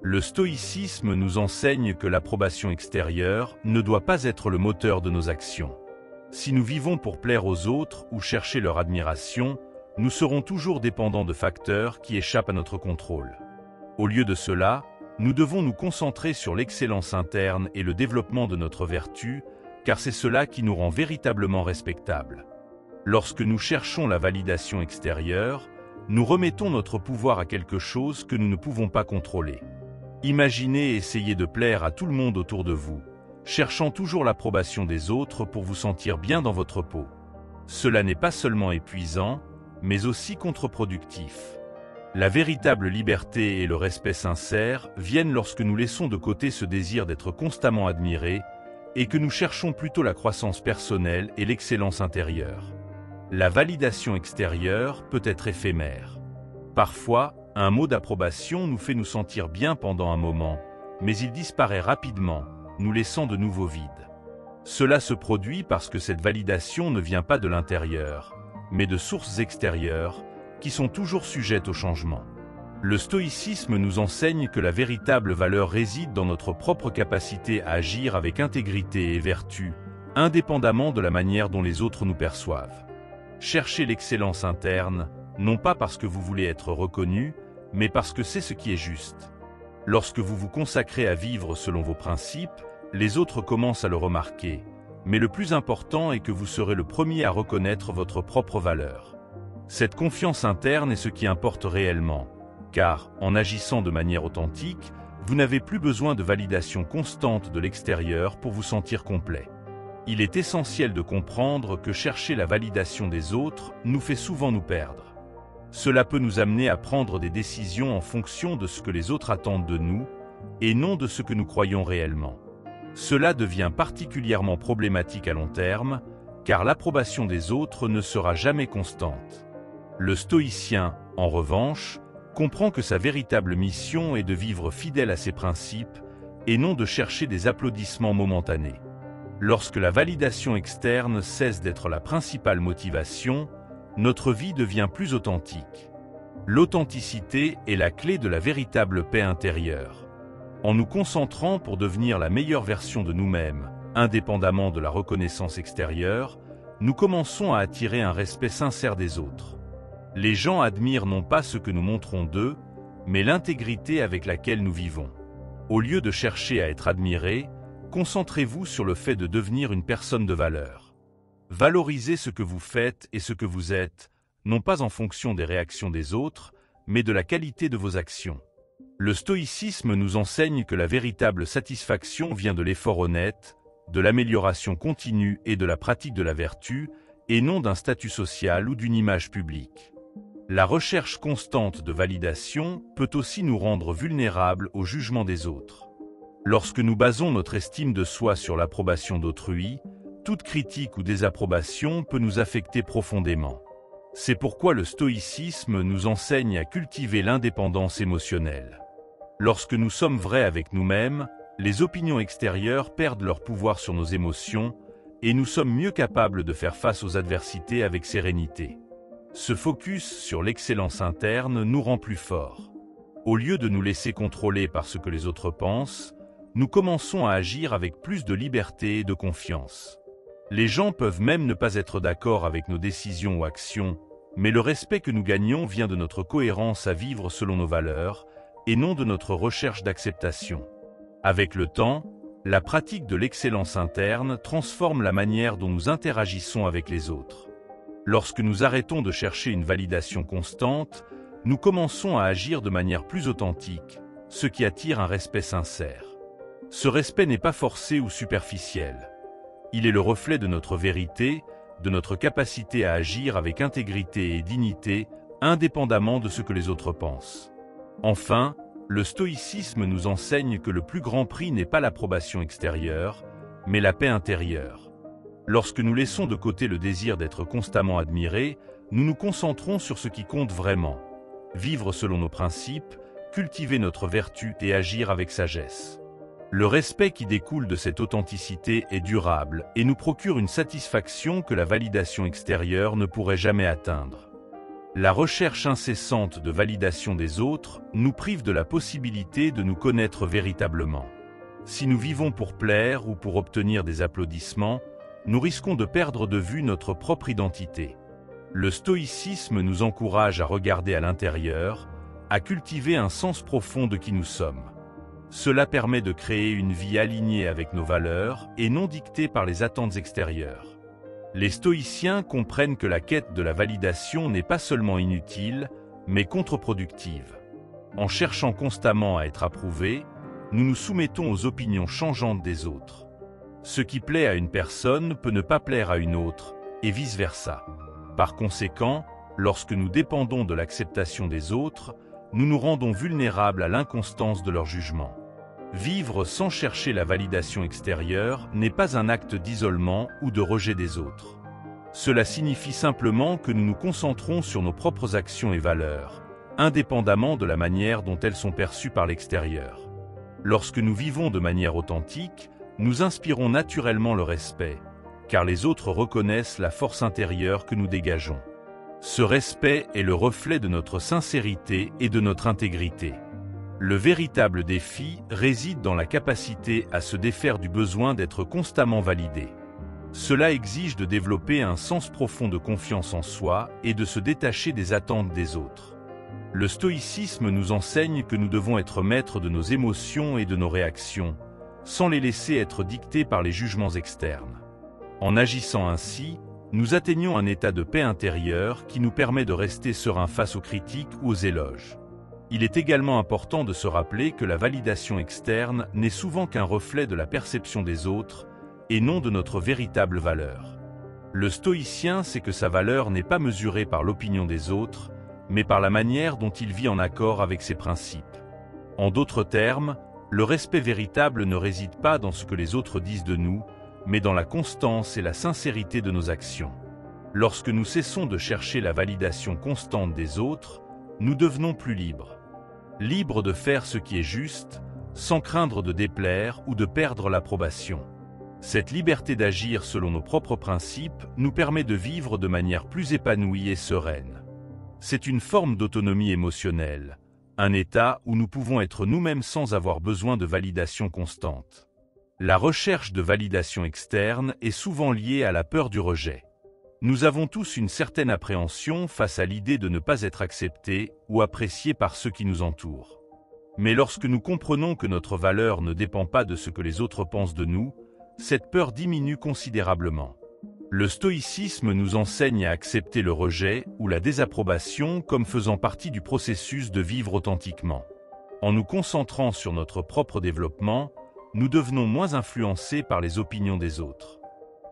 Le stoïcisme nous enseigne que l'approbation extérieure ne doit pas être le moteur de nos actions. Si nous vivons pour plaire aux autres ou chercher leur admiration, nous serons toujours dépendants de facteurs qui échappent à notre contrôle. Au lieu de cela, nous devons nous concentrer sur l'excellence interne et le développement de notre vertu, car c'est cela qui nous rend véritablement respectables. Lorsque nous cherchons la validation extérieure, nous remettons notre pouvoir à quelque chose que nous ne pouvons pas contrôler. Imaginez essayer de plaire à tout le monde autour de vous, cherchant toujours l'approbation des autres pour vous sentir bien dans votre peau. Cela n'est pas seulement épuisant, mais aussi contre-productif. La véritable liberté et le respect sincère viennent lorsque nous laissons de côté ce désir d'être constamment admirés et que nous cherchons plutôt la croissance personnelle et l'excellence intérieure. La validation extérieure peut être éphémère. Parfois, un mot d'approbation nous fait nous sentir bien pendant un moment, mais il disparaît rapidement, nous laissant de nouveau vides. Cela se produit parce que cette validation ne vient pas de l'intérieur, mais de sources extérieures, qui sont toujours sujettes au changement. Le stoïcisme nous enseigne que la véritable valeur réside dans notre propre capacité à agir avec intégrité et vertu, indépendamment de la manière dont les autres nous perçoivent. Cherchez l'excellence interne, non pas parce que vous voulez être reconnu, mais parce que c'est ce qui est juste. Lorsque vous vous consacrez à vivre selon vos principes, les autres commencent à le remarquer, mais le plus important est que vous serez le premier à reconnaître votre propre valeur. Cette confiance interne est ce qui importe réellement, car, en agissant de manière authentique, vous n'avez plus besoin de validation constante de l'extérieur pour vous sentir complet. Il est essentiel de comprendre que chercher la validation des autres nous fait souvent nous perdre. Cela peut nous amener à prendre des décisions en fonction de ce que les autres attendent de nous, et non de ce que nous croyons réellement. Cela devient particulièrement problématique à long terme, car l'approbation des autres ne sera jamais constante. Le stoïcien, en revanche, comprend que sa véritable mission est de vivre fidèle à ses principes et non de chercher des applaudissements momentanés. Lorsque la validation externe cesse d'être la principale motivation, notre vie devient plus authentique. L'authenticité est la clé de la véritable paix intérieure. En nous concentrant pour devenir la meilleure version de nous-mêmes, indépendamment de la reconnaissance extérieure, nous commençons à attirer un respect sincère des autres. Les gens admirent non pas ce que nous montrons d'eux, mais l'intégrité avec laquelle nous vivons. Au lieu de chercher à être admiré, concentrez-vous sur le fait de devenir une personne de valeur. Valorisez ce que vous faites et ce que vous êtes, non pas en fonction des réactions des autres, mais de la qualité de vos actions. Le stoïcisme nous enseigne que la véritable satisfaction vient de l'effort honnête, de l'amélioration continue et de la pratique de la vertu, et non d'un statut social ou d'une image publique. La recherche constante de validation peut aussi nous rendre vulnérables au jugement des autres. Lorsque nous basons notre estime de soi sur l'approbation d'autrui, toute critique ou désapprobation peut nous affecter profondément. C'est pourquoi le stoïcisme nous enseigne à cultiver l'indépendance émotionnelle. Lorsque nous sommes vrais avec nous-mêmes, les opinions extérieures perdent leur pouvoir sur nos émotions et nous sommes mieux capables de faire face aux adversités avec sérénité. Ce focus sur l'excellence interne nous rend plus forts. Au lieu de nous laisser contrôler par ce que les autres pensent, nous commençons à agir avec plus de liberté et de confiance. Les gens peuvent même ne pas être d'accord avec nos décisions ou actions, mais le respect que nous gagnons vient de notre cohérence à vivre selon nos valeurs et non de notre recherche d'acceptation. Avec le temps, la pratique de l'excellence interne transforme la manière dont nous interagissons avec les autres. Lorsque nous arrêtons de chercher une validation constante, nous commençons à agir de manière plus authentique, ce qui attire un respect sincère. Ce respect n'est pas forcé ou superficiel. Il est le reflet de notre vérité, de notre capacité à agir avec intégrité et dignité, indépendamment de ce que les autres pensent. Enfin, le stoïcisme nous enseigne que le plus grand prix n'est pas l'approbation extérieure, mais la paix intérieure. Lorsque nous laissons de côté le désir d'être constamment admirés, nous nous concentrons sur ce qui compte vraiment. Vivre selon nos principes, cultiver notre vertu et agir avec sagesse. Le respect qui découle de cette authenticité est durable et nous procure une satisfaction que la validation extérieure ne pourrait jamais atteindre. La recherche incessante de validation des autres nous prive de la possibilité de nous connaître véritablement. Si nous vivons pour plaire ou pour obtenir des applaudissements, nous risquons de perdre de vue notre propre identité. Le stoïcisme nous encourage à regarder à l'intérieur, à cultiver un sens profond de qui nous sommes. Cela permet de créer une vie alignée avec nos valeurs et non dictée par les attentes extérieures. Les stoïciens comprennent que la quête de la validation n'est pas seulement inutile, mais contre-productive. En cherchant constamment à être approuvés, nous nous soumettons aux opinions changeantes des autres. Ce qui plaît à une personne peut ne pas plaire à une autre, et vice-versa. Par conséquent, lorsque nous dépendons de l'acceptation des autres, nous nous rendons vulnérables à l'inconstance de leur jugement. Vivre sans chercher la validation extérieure n'est pas un acte d'isolement ou de rejet des autres. Cela signifie simplement que nous nous concentrons sur nos propres actions et valeurs, indépendamment de la manière dont elles sont perçues par l'extérieur. Lorsque nous vivons de manière authentique, nous inspirons naturellement le respect, car les autres reconnaissent la force intérieure que nous dégageons. Ce respect est le reflet de notre sincérité et de notre intégrité. Le véritable défi réside dans la capacité à se défaire du besoin d'être constamment validé. Cela exige de développer un sens profond de confiance en soi et de se détacher des attentes des autres. Le stoïcisme nous enseigne que nous devons être maîtres de nos émotions et de nos réactions, sans les laisser être dictées par les jugements externes. En agissant ainsi, nous atteignons un état de paix intérieure qui nous permet de rester sereins face aux critiques ou aux éloges. Il est également important de se rappeler que la validation externe n'est souvent qu'un reflet de la perception des autres et non de notre véritable valeur. Le stoïcien sait que sa valeur n'est pas mesurée par l'opinion des autres, mais par la manière dont il vit en accord avec ses principes. En d'autres termes, Le respect véritable ne réside pas dans ce que les autres disent de nous, mais dans la constance et la sincérité de nos actions. Lorsque nous cessons de chercher la validation constante des autres, nous devenons plus libres. Libres de faire ce qui est juste, sans craindre de déplaire ou de perdre l'approbation. Cette liberté d'agir selon nos propres principes nous permet de vivre de manière plus épanouie et sereine. C'est une forme d'autonomie émotionnelle, un état où nous pouvons être nous-mêmes sans avoir besoin de validation constante. La recherche de validation externe est souvent liée à la peur du rejet. Nous avons tous une certaine appréhension face à l'idée de ne pas être acceptés ou appréciés par ceux qui nous entourent. Mais lorsque nous comprenons que notre valeur ne dépend pas de ce que les autres pensent de nous, cette peur diminue considérablement. Le stoïcisme nous enseigne à accepter le rejet ou la désapprobation comme faisant partie du processus de vivre authentiquement. En nous concentrant sur notre propre développement, nous devenons moins influencés par les opinions des autres.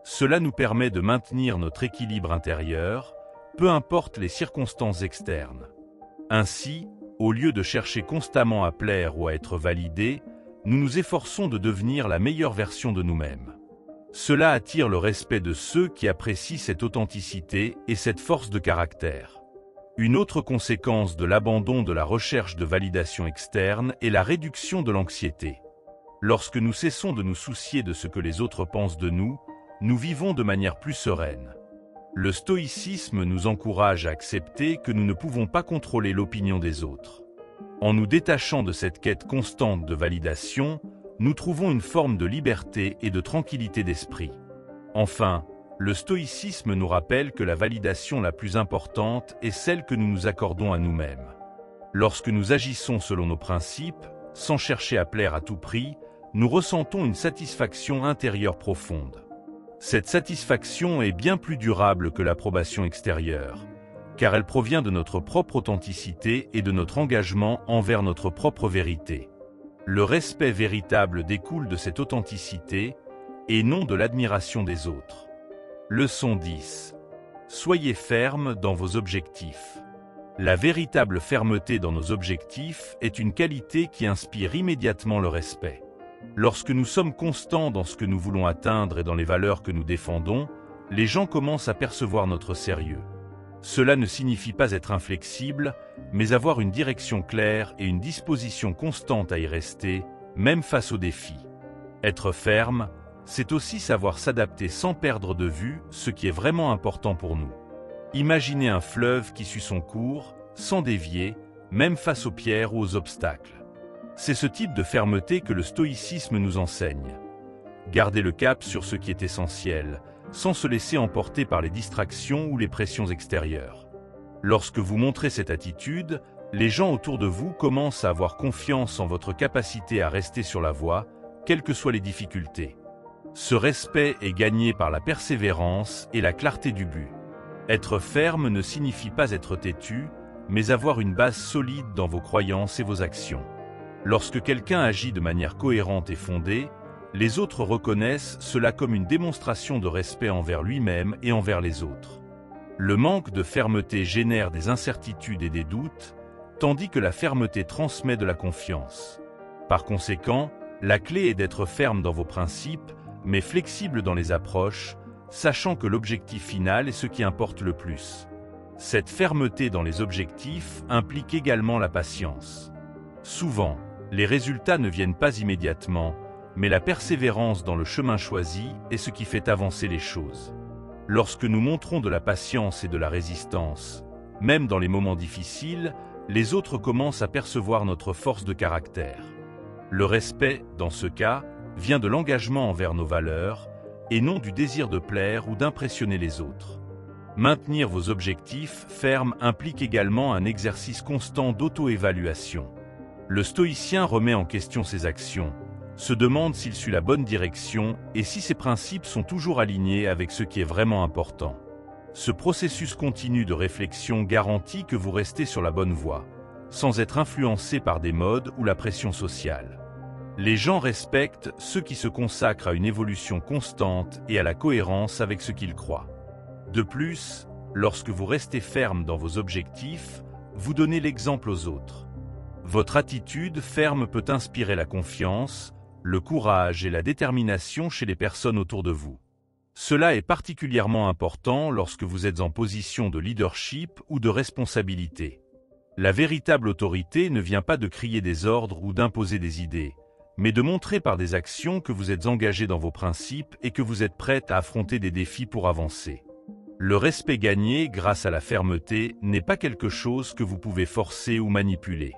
Cela nous permet de maintenir notre équilibre intérieur, peu importe les circonstances externes. Ainsi, au lieu de chercher constamment à plaire ou à être validés, nous nous efforçons de devenir la meilleure version de nous-mêmes. Cela attire le respect de ceux qui apprécient cette authenticité et cette force de caractère. Une autre conséquence de l'abandon de la recherche de validation externe est la réduction de l'anxiété. Lorsque nous cessons de nous soucier de ce que les autres pensent de nous, nous vivons de manière plus sereine. Le stoïcisme nous encourage à accepter que nous ne pouvons pas contrôler l'opinion des autres. En nous détachant de cette quête constante de validation, nous trouvons une forme de liberté et de tranquillité d'esprit. Enfin, le stoïcisme nous rappelle que la validation la plus importante est celle que nous nous accordons à nous-mêmes. Lorsque nous agissons selon nos principes, sans chercher à plaire à tout prix, nous ressentons une satisfaction intérieure profonde. Cette satisfaction est bien plus durable que l'approbation extérieure, car elle provient de notre propre authenticité et de notre engagement envers notre propre vérité. Le respect véritable découle de cette authenticité et non de l'admiration des autres. Leçon 10. Soyez fermes dans vos objectifs. La véritable fermeté dans nos objectifs est une qualité qui inspire immédiatement le respect. Lorsque nous sommes constants dans ce que nous voulons atteindre et dans les valeurs que nous défendons, les gens commencent à percevoir notre sérieux. Cela ne signifie pas être inflexible, mais avoir une direction claire et une disposition constante à y rester, même face aux défis. Être ferme, c'est aussi savoir s'adapter sans perdre de vue ce qui est vraiment important pour nous. Imaginez un fleuve qui suit son cours, sans dévier, même face aux pierres ou aux obstacles. C'est ce type de fermeté que le stoïcisme nous enseigne. Gardez le cap sur ce qui est essentiel, sans se laisser emporter par les distractions ou les pressions extérieures. Lorsque vous montrez cette attitude, les gens autour de vous commencent à avoir confiance en votre capacité à rester sur la voie, quelles que soient les difficultés. Ce respect est gagné par la persévérance et la clarté du but. Être ferme ne signifie pas être têtu, mais avoir une base solide dans vos croyances et vos actions. Lorsque quelqu'un agit de manière cohérente et fondée, les autres reconnaissent cela comme une démonstration de respect envers lui-même et envers les autres. Le manque de fermeté génère des incertitudes et des doutes, tandis que la fermeté transmet de la confiance. Par conséquent, la clé est d'être ferme dans vos principes, mais flexible dans les approches, sachant que l'objectif final est ce qui importe le plus. Cette fermeté dans les objectifs implique également la patience. Souvent, les résultats ne viennent pas immédiatement, mais la persévérance dans le chemin choisi est ce qui fait avancer les choses. Lorsque nous montrons de la patience et de la résistance, même dans les moments difficiles, les autres commencent à percevoir notre force de caractère. Le respect, dans ce cas, vient de l'engagement envers nos valeurs, et non du désir de plaire ou d'impressionner les autres. Maintenir vos objectifs fermes implique également un exercice constant d'auto-évaluation. Le stoïcien remet en question ses actions, se demande s'il suit la bonne direction et si ses principes sont toujours alignés avec ce qui est vraiment important. Ce processus continu de réflexion garantit que vous restez sur la bonne voie, sans être influencé par des modes ou la pression sociale. Les gens respectent ceux qui se consacrent à une évolution constante et à la cohérence avec ce qu'ils croient. De plus, lorsque vous restez ferme dans vos objectifs, vous donnez l'exemple aux autres. Votre attitude ferme peut inspirer la confiance, le courage et la détermination chez les personnes autour de vous. Cela est particulièrement important lorsque vous êtes en position de leadership ou de responsabilité. La véritable autorité ne vient pas de crier des ordres ou d'imposer des idées, mais de montrer par des actions que vous êtes engagé dans vos principes et que vous êtes prête à affronter des défis pour avancer. Le respect gagné grâce à la fermeté n'est pas quelque chose que vous pouvez forcer ou manipuler.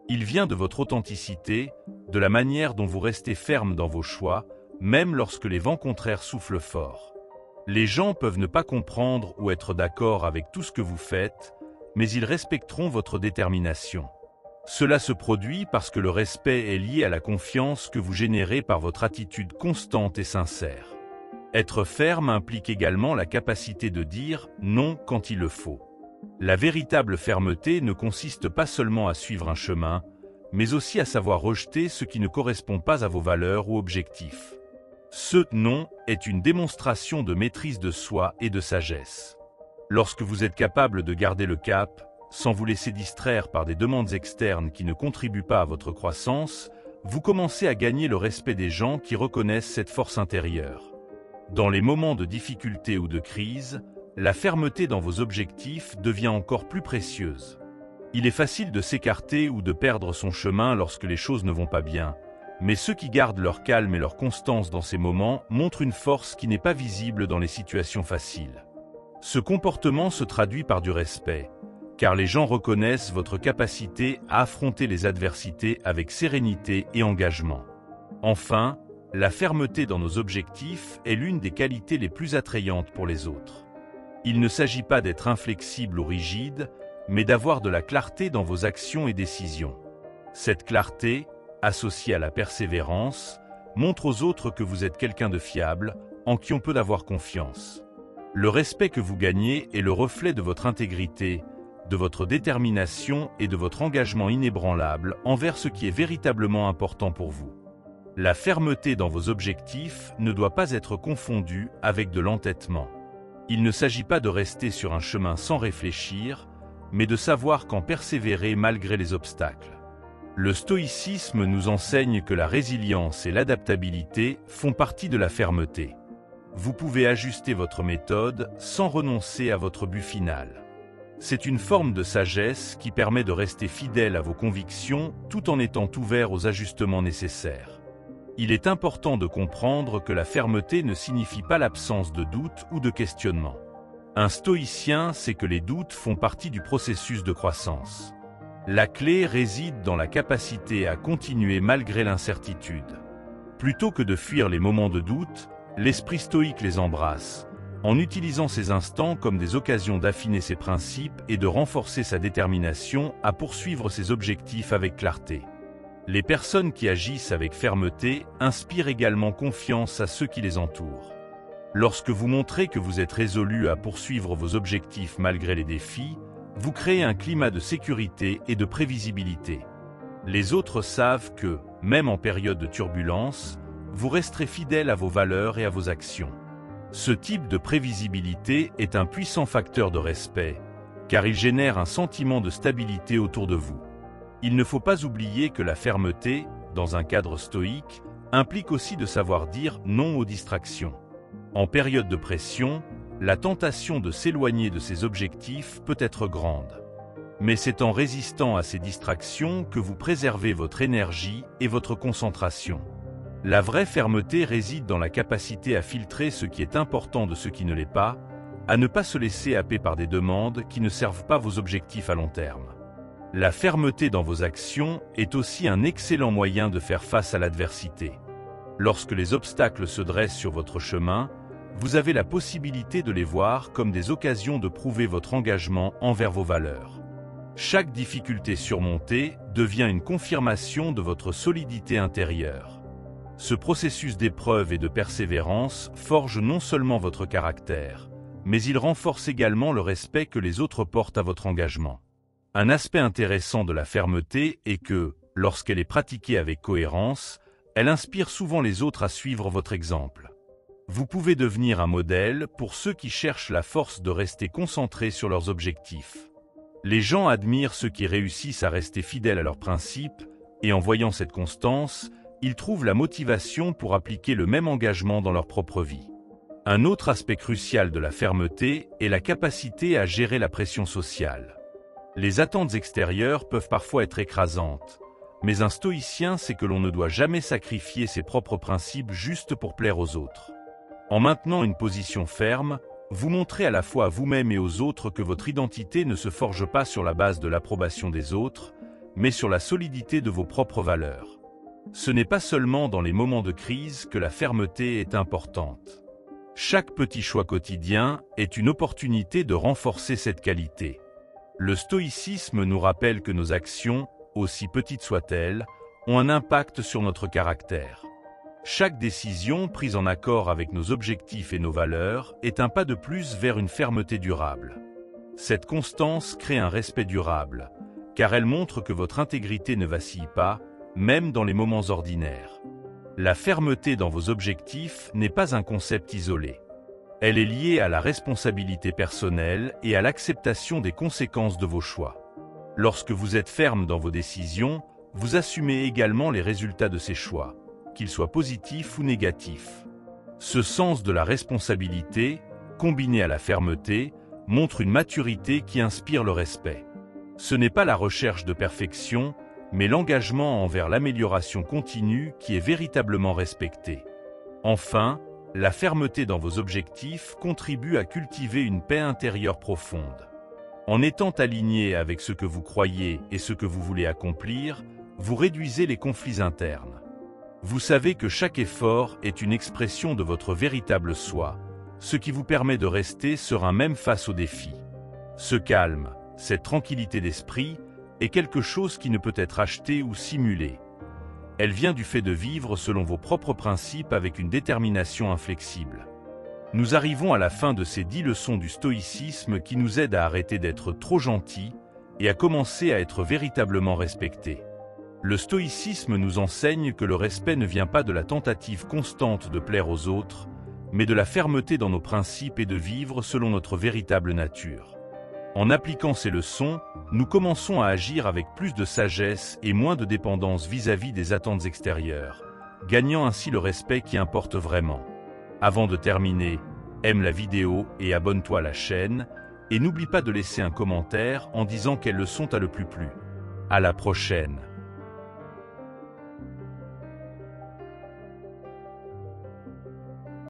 Il vient de votre authenticité, de la manière dont vous restez ferme dans vos choix, même lorsque les vents contraires soufflent fort. Les gens peuvent ne pas comprendre ou être d'accord avec tout ce que vous faites, mais ils respecteront votre détermination. Cela se produit parce que le respect est lié à la confiance que vous générez par votre attitude constante et sincère. Être ferme implique également la capacité de dire non quand il le faut. La véritable fermeté ne consiste pas seulement à suivre un chemin, mais aussi à savoir rejeter ce qui ne correspond pas à vos valeurs ou objectifs. Ce non est une démonstration de maîtrise de soi et de sagesse. Lorsque vous êtes capable de garder le cap, sans vous laisser distraire par des demandes externes qui ne contribuent pas à votre croissance, vous commencez à gagner le respect des gens qui reconnaissent cette force intérieure. Dans les moments de difficulté ou de crise, la fermeté dans vos objectifs devient encore plus précieuse. Il est facile de s'écarter ou de perdre son chemin lorsque les choses ne vont pas bien, mais ceux qui gardent leur calme et leur constance dans ces moments montrent une force qui n'est pas visible dans les situations faciles. Ce comportement se traduit par du respect, car les gens reconnaissent votre capacité à affronter les adversités avec sérénité et engagement. Enfin, la fermeté dans nos objectifs est l'une des qualités les plus attrayantes pour les autres. Il ne s'agit pas d'être inflexible ou rigide, mais d'avoir de la clarté dans vos actions et décisions. Cette clarté, associée à la persévérance, montre aux autres que vous êtes quelqu'un de fiable, en qui on peut avoir confiance. Le respect que vous gagnez est le reflet de votre intégrité, de votre détermination et de votre engagement inébranlable envers ce qui est véritablement important pour vous. La fermeté dans vos objectifs ne doit pas être confondue avec de l'entêtement. Il ne s'agit pas de rester sur un chemin sans réfléchir, mais de savoir quand persévérer malgré les obstacles. Le stoïcisme nous enseigne que la résilience et l'adaptabilité font partie de la fermeté. Vous pouvez ajuster votre méthode sans renoncer à votre but final. C'est une forme de sagesse qui permet de rester fidèle à vos convictions tout en étant ouvert aux ajustements nécessaires. Il est important de comprendre que la fermeté ne signifie pas l'absence de doute ou de questionnement. Un stoïcien sait que les doutes font partie du processus de croissance. La clé réside dans la capacité à continuer malgré l'incertitude. Plutôt que de fuir les moments de doute, l'esprit stoïque les embrasse, en utilisant ces instants comme des occasions d'affiner ses principes et de renforcer sa détermination à poursuivre ses objectifs avec clarté. Les personnes qui agissent avec fermeté inspirent également confiance à ceux qui les entourent. Lorsque vous montrez que vous êtes résolu à poursuivre vos objectifs malgré les défis, vous créez un climat de sécurité et de prévisibilité. Les autres savent que, même en période de turbulence, vous resterez fidèle à vos valeurs et à vos actions. Ce type de prévisibilité est un puissant facteur de respect, car il génère un sentiment de stabilité autour de vous. Il ne faut pas oublier que la fermeté, dans un cadre stoïque, implique aussi de savoir dire non aux distractions. En période de pression, la tentation de s'éloigner de ses objectifs peut être grande. Mais c'est en résistant à ces distractions que vous préservez votre énergie et votre concentration. La vraie fermeté réside dans la capacité à filtrer ce qui est important de ce qui ne l'est pas, à ne pas se laisser happer par des demandes qui ne servent pas vos objectifs à long terme. La fermeté dans vos actions est aussi un excellent moyen de faire face à l'adversité. Lorsque les obstacles se dressent sur votre chemin, vous avez la possibilité de les voir comme des occasions de prouver votre engagement envers vos valeurs. Chaque difficulté surmontée devient une confirmation de votre solidité intérieure. Ce processus d'épreuve et de persévérance forge non seulement votre caractère, mais il renforce également le respect que les autres portent à votre engagement. Un aspect intéressant de la fermeté est que, lorsqu'elle est pratiquée avec cohérence, elle inspire souvent les autres à suivre votre exemple. Vous pouvez devenir un modèle pour ceux qui cherchent la force de rester concentrés sur leurs objectifs. Les gens admirent ceux qui réussissent à rester fidèles à leurs principes, et en voyant cette constance, ils trouvent la motivation pour appliquer le même engagement dans leur propre vie. Un autre aspect crucial de la fermeté est la capacité à gérer la pression sociale. Les attentes extérieures peuvent parfois être écrasantes, mais un stoïcien sait que l'on ne doit jamais sacrifier ses propres principes juste pour plaire aux autres. En maintenant une position ferme, vous montrez à la fois à vous-même et aux autres que votre identité ne se forge pas sur la base de l'approbation des autres, mais sur la solidité de vos propres valeurs. Ce n'est pas seulement dans les moments de crise que la fermeté est importante. Chaque petit choix quotidien est une opportunité de renforcer cette qualité. Le stoïcisme nous rappelle que nos actions, aussi petites soient-elles, ont un impact sur notre caractère. Chaque décision prise en accord avec nos objectifs et nos valeurs est un pas de plus vers une fermeté durable. Cette constance crée un respect durable, car elle montre que votre intégrité ne vacille pas, même dans les moments ordinaires. La fermeté dans vos objectifs n'est pas un concept isolé. Elle est liée à la responsabilité personnelle et à l'acceptation des conséquences de vos choix. Lorsque vous êtes ferme dans vos décisions, vous assumez également les résultats de ces choix, qu'ils soient positifs ou négatifs. Ce sens de la responsabilité, combiné à la fermeté, montre une maturité qui inspire le respect. Ce n'est pas la recherche de perfection, mais l'engagement envers l'amélioration continue qui est véritablement respecté. Enfin, la fermeté dans vos objectifs contribue à cultiver une paix intérieure profonde. En étant aligné avec ce que vous croyez et ce que vous voulez accomplir, vous réduisez les conflits internes. Vous savez que chaque effort est une expression de votre véritable soi, ce qui vous permet de rester serein même face aux défis. Ce calme, cette tranquillité d'esprit, est quelque chose qui ne peut être acheté ou simulé. Elle vient du fait de vivre selon vos propres principes avec une détermination inflexible. Nous arrivons à la fin de ces 10 leçons du stoïcisme qui nous aident à arrêter d'être trop gentils et à commencer à être véritablement respectés. Le stoïcisme nous enseigne que le respect ne vient pas de la tentative constante de plaire aux autres, mais de la fermeté dans nos principes et de vivre selon notre véritable nature. En appliquant ces leçons, nous commençons à agir avec plus de sagesse et moins de dépendance vis-à-vis des attentes extérieures, gagnant ainsi le respect qui importe vraiment. Avant de terminer, aime la vidéo et abonne-toi à la chaîne, et n'oublie pas de laisser un commentaire en disant quelle leçon t'a le plus plu. À la prochaine.